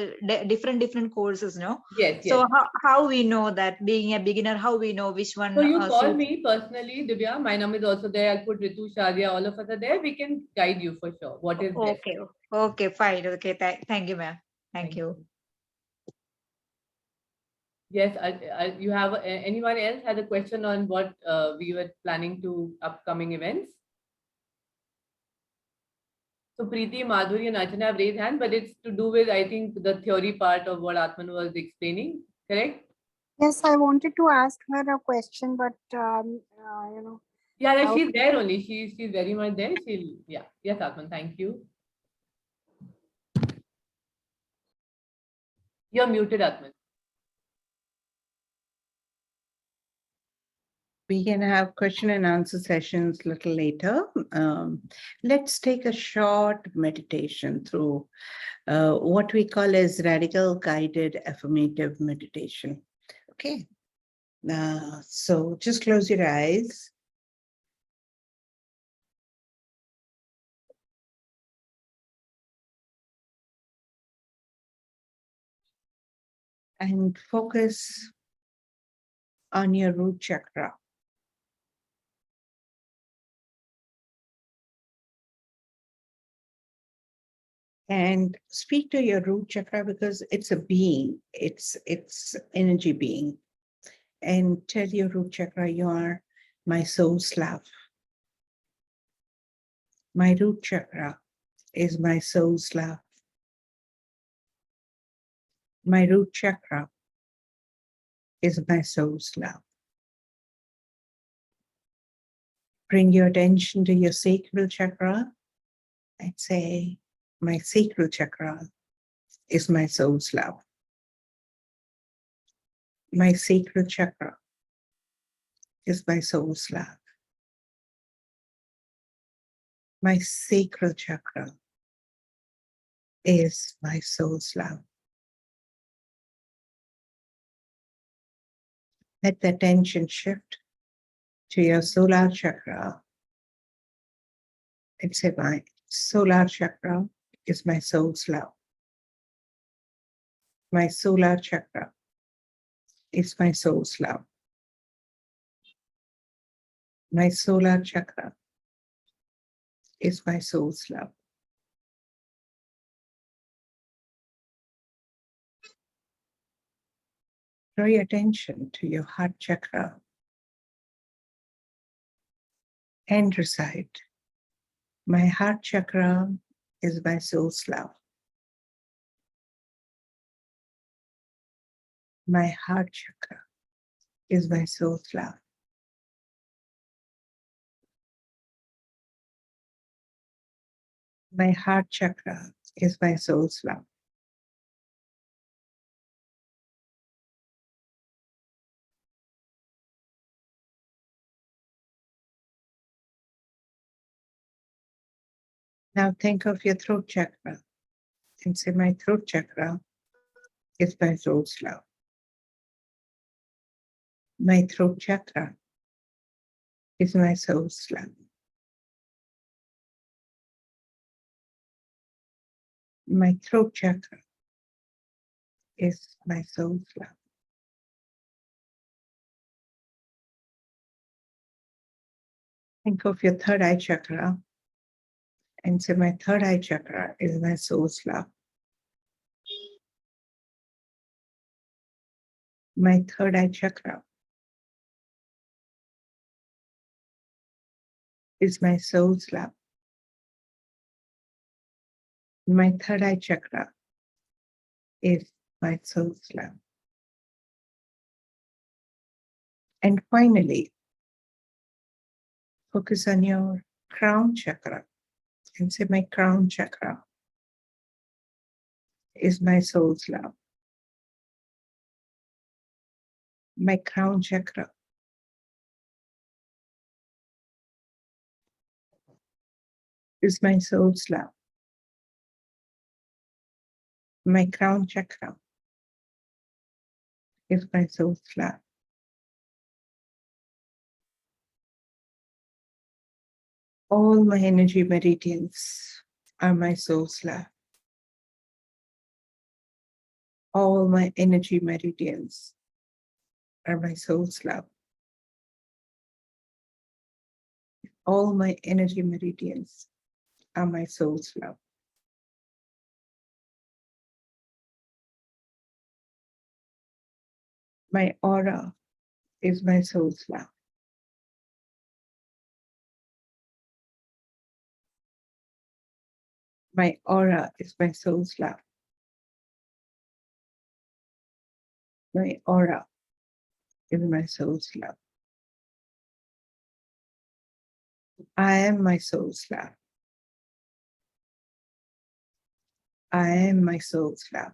different courses, no? Yes. So how we know that, being a beginner, how we know which one? So you call me personally, Divya. My number is also there. I'll put Ritu, Shadia, all of us are there. We can guide you for sure. What is best? Okay, fine. Okay, thank you, ma'am. Thank you. Yes, you have anyone else had a question on what we were planning to upcoming events? So Preeti, Madhuri, and Archana have raised hand, but it's to do with, I think, the theory part of what Aatmn was explaining, correct? Yes, I wanted to ask her a question, but Yeah, how- she's there only. She's very much there. Yeah. Yes, Aatmn, thank you. You're muted, Aatmn. We can have question and answer sessions a little later. Let's take a short meditation through what we call as radical guided affirmative meditation. Okay. So just close your eyes. And focus on your root chakra. And speak to your root chakra because it's a being, it's energy being. And tell your root chakra, you are my soul's love. My root chakra is my soul's love. My root chakra is my soul's love. Bring your attention to your sacral chakra and say, my sacral chakra is my soul's love. My sacral chakra is my soul's love. My sacral chakra is my soul's love. Let the attention shift to your solar chakra and say, my solar chakra is my soul's love. My solar chakra is my soul's love. My solar chakra is my soul's love. Draw your attention to your heart chakra and recite, my heart chakra is my soul's love. My heart chakra is my soul's love. My heart chakra is my soul's love. Now think of your throat chakra and say, my throat chakra is my soul's love. My throat chakra is my soul's love. My throat chakra is my soul's love. Think of your third eye chakra and say, my third eye chakra is my soul's love. My third eye chakra is my soul's love. My third eye chakra is my soul's love. And finally, focus on your crown chakra and say, my crown chakra is my soul's love. My crown chakra is my soul's love. My crown chakra is my soul's love. All my energy meridians are my soul's love. All my energy meridians are my soul's love. All my energy meridians are my soul's love. My aura is my soul's love. My aura is my soul's love. My aura is my soul's love. I am my soul's love. I am my soul's love.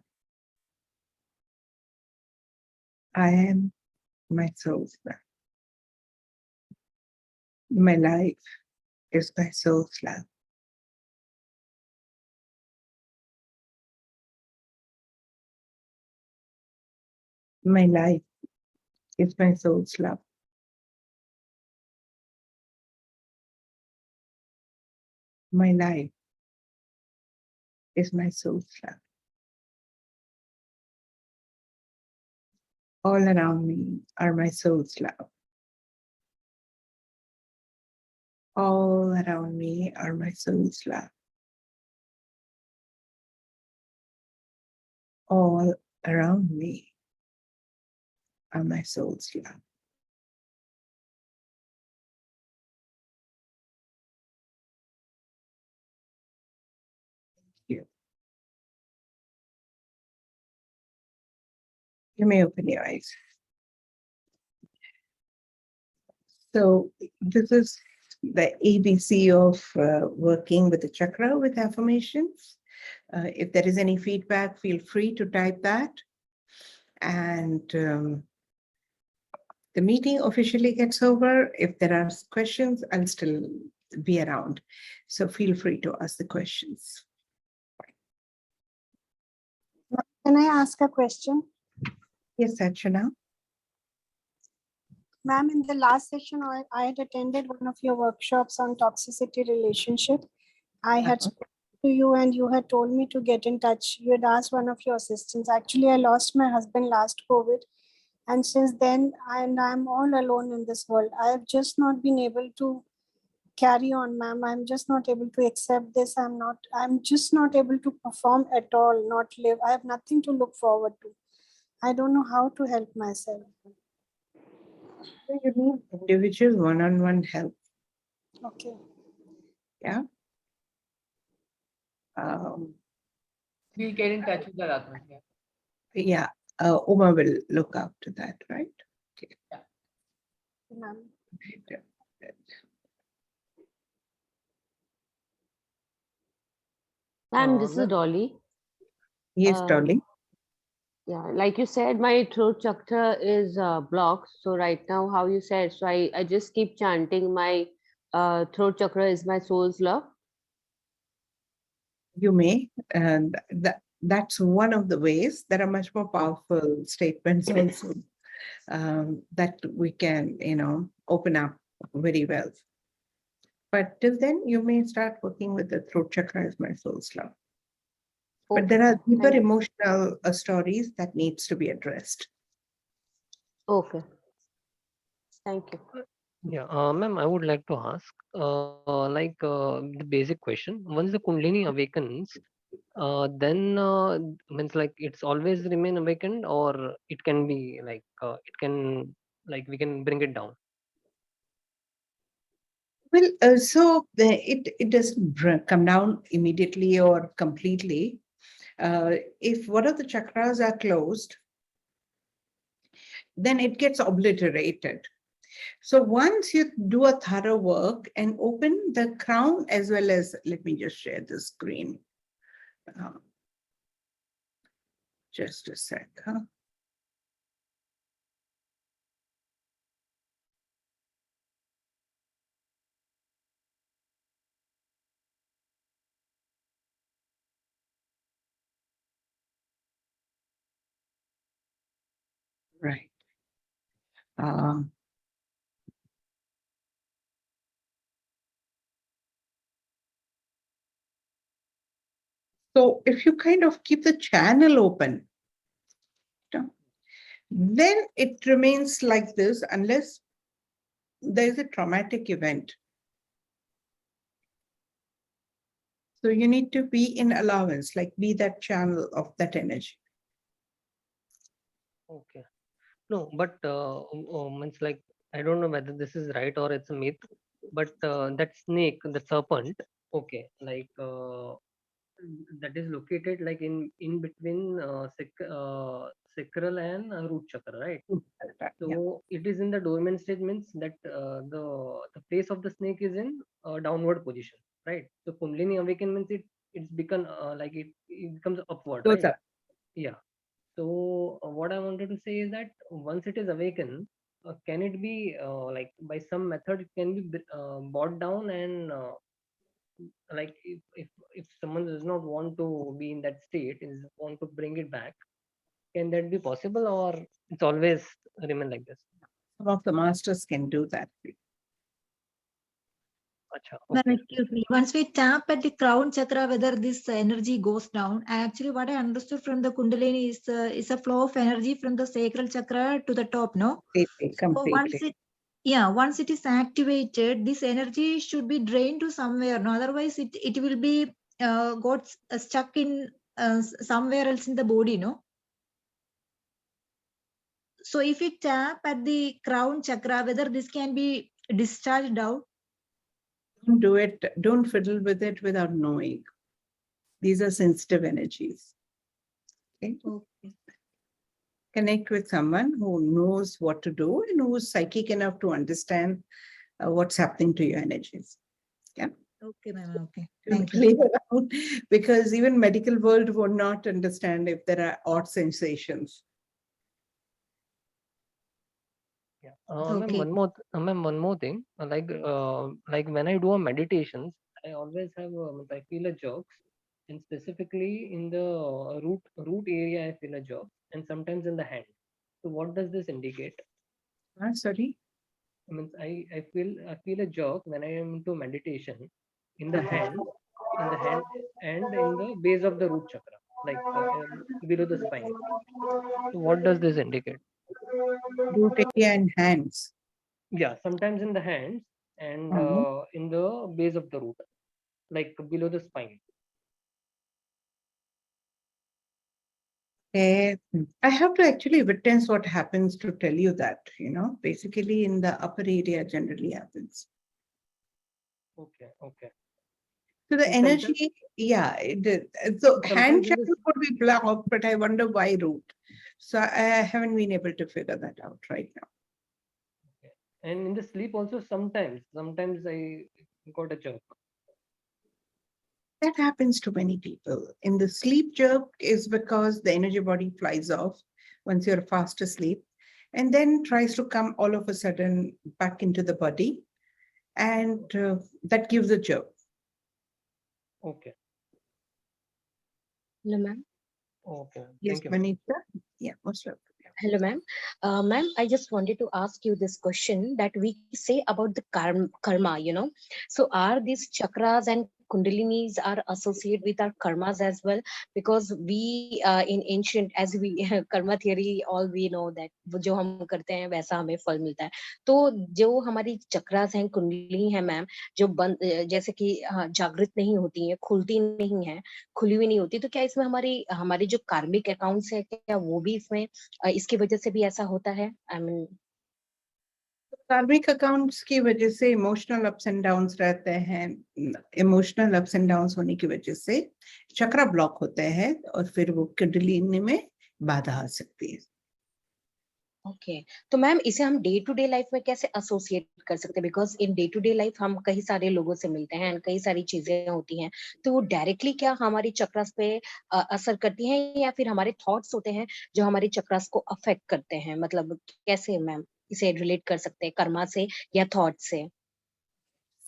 I am my soul's love. My life is my soul's love. My life is my soul's love. My life is my soul's love. All around me are my soul's love. All around me are my soul's love. All around me are my soul's love. You. You may open your eyes. So this is the ABC of working with the chakra with affirmations. If there is any feedback, feel free to type that. And the meeting officially gets over. If there are questions, I'll still be around. So feel free to ask the questions. Can I ask a question? Yes, Archana. Ma'am, in the last session, I had attended one of your workshops on toxicity relationship. I had spoken to you and you had told me to get in touch. You had asked one of your assistants. Actually, I lost my husband last COVID. And since then, I'm all alone in this world. I have just not been able to carry on, ma'am. I'm just not able to accept this. I'm just not able to perform at all, not live. I have nothing to look forward to. I don't know how to help myself. You need individual one-on-one help. Okay. Yeah. We'll get in touch with the Aatmn. Yeah. Uma will look after that, right? Okay. Yeah. Ma'am. Ma'am, this is Ma'am, Dolly. Yes, darling. Yeah, like you said, my throat chakra is blocked. So right now, how you said, so I just keep chanting my throat chakra is my soul's love. You may, and that's one of the ways. There are much more powerful statements also that we can, open up very well. But till then, you may start working with the throat chakra as my soul's love. But there are deeper emotional stories that needs to be addressed. Okay. Thank you. Yeah, ma'am, I would like to ask, the basic question. Once the Kundalini awakens, then means like it's always remain awakened, or it can be we can bring it down. Well, it doesn't come down immediately or completely. If one of the chakras are closed, then it gets obliterated. So once you do a thorough work and open the crown as well as, let me just share the screen. Just a sec. Huh? Right. So if you kind of keep the channel open, then it remains like this unless there is a traumatic event. So you need to be in allowance, like be that channel of that energy. Okay. No, but means like I don't know whether this is right or it's a myth, but that snake, the serpent, okay, that is located like in between sacral and root chakra, right? Yeah. So it is in the dormant stage, means that the face of the snake is in downward position, right? So Kundalini awaken means it's become like it becomes upward, Goes right? up. Yeah. So what I wanted to say is that once it is awakened, can it be like by some method it can be brought down, and like if someone does not want to be in that state, is want to bring it back, can that be possible, or it's always remain like this? Some of the masters can do that. Acha, Ma'am, okay. excuse me. Once we tap at the crown chakra, whether this energy goes down. Actually, what I understood from the Kundalini is a flow of energy from the sacral chakra to the top, no? So Completely. once it is activated, this energy should be drained to somewhere. No, otherwise it will be got stuck in somewhere else in the body, no? So if you tap at the crown chakra, whether this can be discharged out. Don't do it. Don't fiddle with it without knowing. These are sensitive energies. Okay. Connect with someone who knows what to do and who is psychic enough to understand what's happening to your energies. Yeah. Okay, ma'am. Okay. Don't Thank you. play around, because even medical world would not understand if there are odd sensations. Yeah. Okay. Ma'am, one more thing. Like when I do a meditations, I always have I feel a jerks, and specifically in the root area, I feel a jerk, and sometimes in the hand. So what does this indicate? Sorry. I mean, I feel a jerk when I am into meditation in the hand, and in the base of the root chakra, like below the spine. So what does this indicate? Root area and hands. Yeah, sometimes in the hands and in the base of the root, like below the spine. I have to actually witness what happens to tell you that, basically in the upper area generally happens. Okay. So the And energy, so hand sometimes in chakra this, could be blocked, but I wonder why root. So I haven't been able to figure that out right now. and in the sleep also sometimes I got a jerk. That happens to many people. In the sleep jerk is because the energy body flies off once you're fast asleep, and then tries to come all of a sudden back into the body, and that gives a jerk. Okay. Hello, ma'am. Okay. Yes, Thank you. Manita. Yeah, most welcome. Hello, ma'am. Ma'am, I just wanted to ask you this question that we say about the karma, So are these chakras and kundalinis are associated with our karmas as well? Because we in ancient, as we karma theory, all we know that जो हम करते हैं वैसा हमें फल मिलता है. तो जो हमारी चक्रास हैं कुंडली हैं मैम, जो बंद जैसे कि जागृत नहीं होती हैं, खुलती नहीं है, खुली हुई नहीं होती, तो क्या इसमें हमारी जो कार्मिक अकाउंट्स है क्या वो भी इसमें इसकी वजह से भी ऐसा होता है? आई मीन कार्मिक अकाउंट्स की वजह से इमोशनल अप्स एंड डाउन्स रहते हैं. इमोशनल अप्स एंड डाउन्स होने की वजह से चक्र ब्लॉक होते हैं और फिर वो कुंडलिनी में बाधा आ सकती है. ओके, तो मैम इसे हम डे टू डे लाइफ में कैसे एसोसिएट कर सकते हैं? Because in day to day life हम कई सारे लोगों से मिलते हैं, कई सारी चीजें होती हैं, तो वो डायरेक्टली क्या हमारी चक्रास पे असर करती हैं या फिर हमारे थॉट्स होते हैं जो हमारी चक्रास को अफेक्ट करते हैं? मतलब कैसे मैम इसे रिलेट कर सकते हैं, कर्मा से या थॉट से?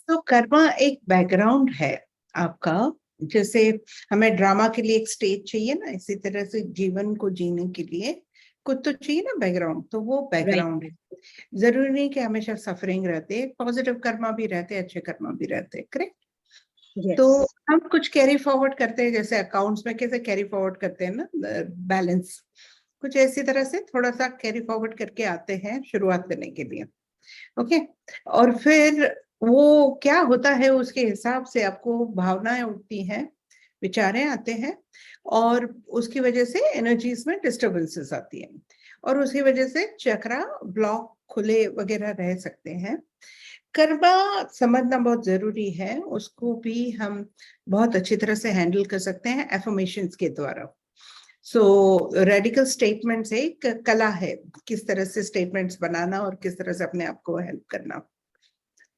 तो कर्मा एक बैकग्राउंड है आपका. जैसे हमें ड्रामा के लिए एक स्टेज चाहिए ना, इसी तरह से जीवन को जीने के लिए कुछ तो चाहिए ना बैकग्राउंड. तो वो बैकग्राउंड है. जरूरी नहीं कि हमेशा सफरिंग रहते, पॉजिटिव कर्मा भी रहते, अच्छे कर्मा भी रहते. करेक्ट. तो हम कुछ कैरी फॉरवर्ड करते हैं, जैसे अकाउंट्स में कैसे कैरी फॉरवर्ड करते हैं ना बैलेंस, कुछ ऐसी तरह से थोड़ा सा कैरी फॉरवर्ड करके आते हैं शुरुआत करने के लिए. ओके. और फिर वो क्या होता है उसके हिसाब से आपको भावनाएं उठती हैं, विचारें आते हैं, और उसकी वजह से एनर्जीज में डिस्टर्बेंसेस आती हैं. और उसी वजह से चक्रा ब्लॉक खुले वगैरह रह सकते हैं। कर्मा समझना बहुत जरूरी है, उसको भी हम बहुत अच्छी तरह से हैंडल कर सकते हैं एफर्मेशंस के द्वारा। सो रेडिकल स्टेटमेंट्स एक कला है, किस तरह से स्टेटमेंट्स बनाना और किस तरह से अपने आप को हेल्प करना,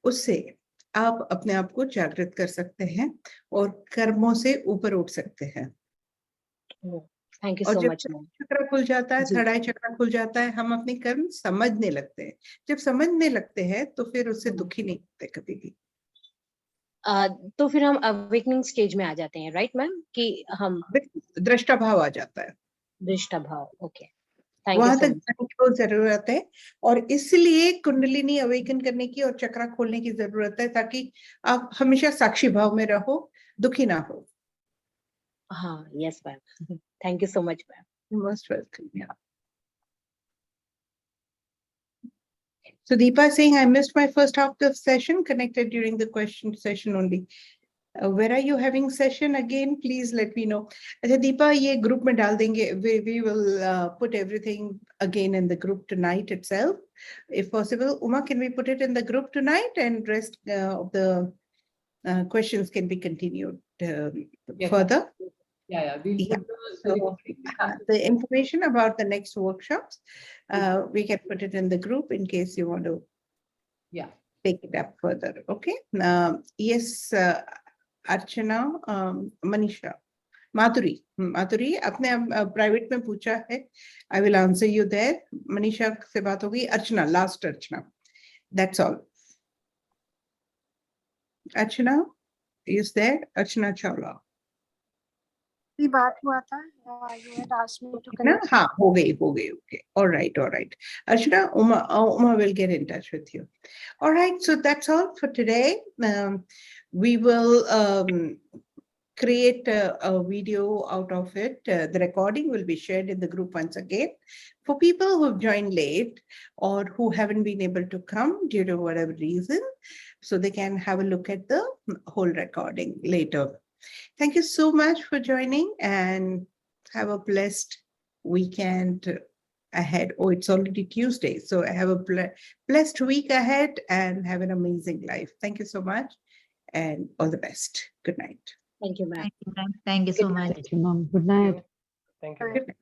उससे आप अपने आप को जागृत कर सकते हैं और कर्मों से ऊपर उठ सकते हैं। थैंक यू और सो जब मच मैम। चक्र खुल जाता है, जी। थर्ड आई चक्र खुल जाता है, हम अपने कर्म समझने लगते हैं। जब समझने लगते हैं तो फिर उससे दुखी नहीं होते कभी भी। तो फिर हम अवेकनिंग स्टेज में आ जाते हैं, राइट मैम? कि हम दृष्टा भाव आ जाता है, दृष्टा भाव। ओके, थैंक यू वहां सो तक मच। जाने की बहुत जरूरत है। और इसलिए कुंडलिनी अवेकन करने की और चक्रा खोलने की जरूरत है, ताकि आप हमेशा साक्षी भाव में रहो, दुखी ना हो। हाँ, yes ma'am, thank you so much ma'am. Most welcome. Yeah. So Deepa is saying, I missed my first half of the session, connected during the question session only. Where are you having session again? Please let me know. अच्छा दीपा, ये group में डाल देंगे. We will put everything again in the group tonight itself, if possible. Uma, can we put it in the group tonight, and rest of the questions can be continued Yes, further? Yeah, we'll Yeah. put the So recording. the information about the next workshops, we can put it in the group in case you want to take it up further. Okay. Yes, Archana, Manisha, Madhuri, अपने private में पूछा है. I will answer you there. Manisha से बात होगी. Archana, last Archana. That's all. Archana, is there? Archana Chawla. की बात हुआ था, you had asked me to ना, connect. हाँ, हो गई. Okay. All right. Archana, Uma will get in touch with you. All right. So that's all for today. We will create a video out of it. The recording will be shared in the group once again. For people who've joined late or who haven't been able to come due to whatever reason, so they can have a look at the whole recording later. Thank you so much for joining, and have a blessed weekend ahead. Oh, it's already Tuesday. So have a blessed week ahead and have an amazing life. Thank you so much and all the best. Good night. Thank you, ma'am. Thank you so much. Thank you, ma'am. Good night. Thank you. Good night.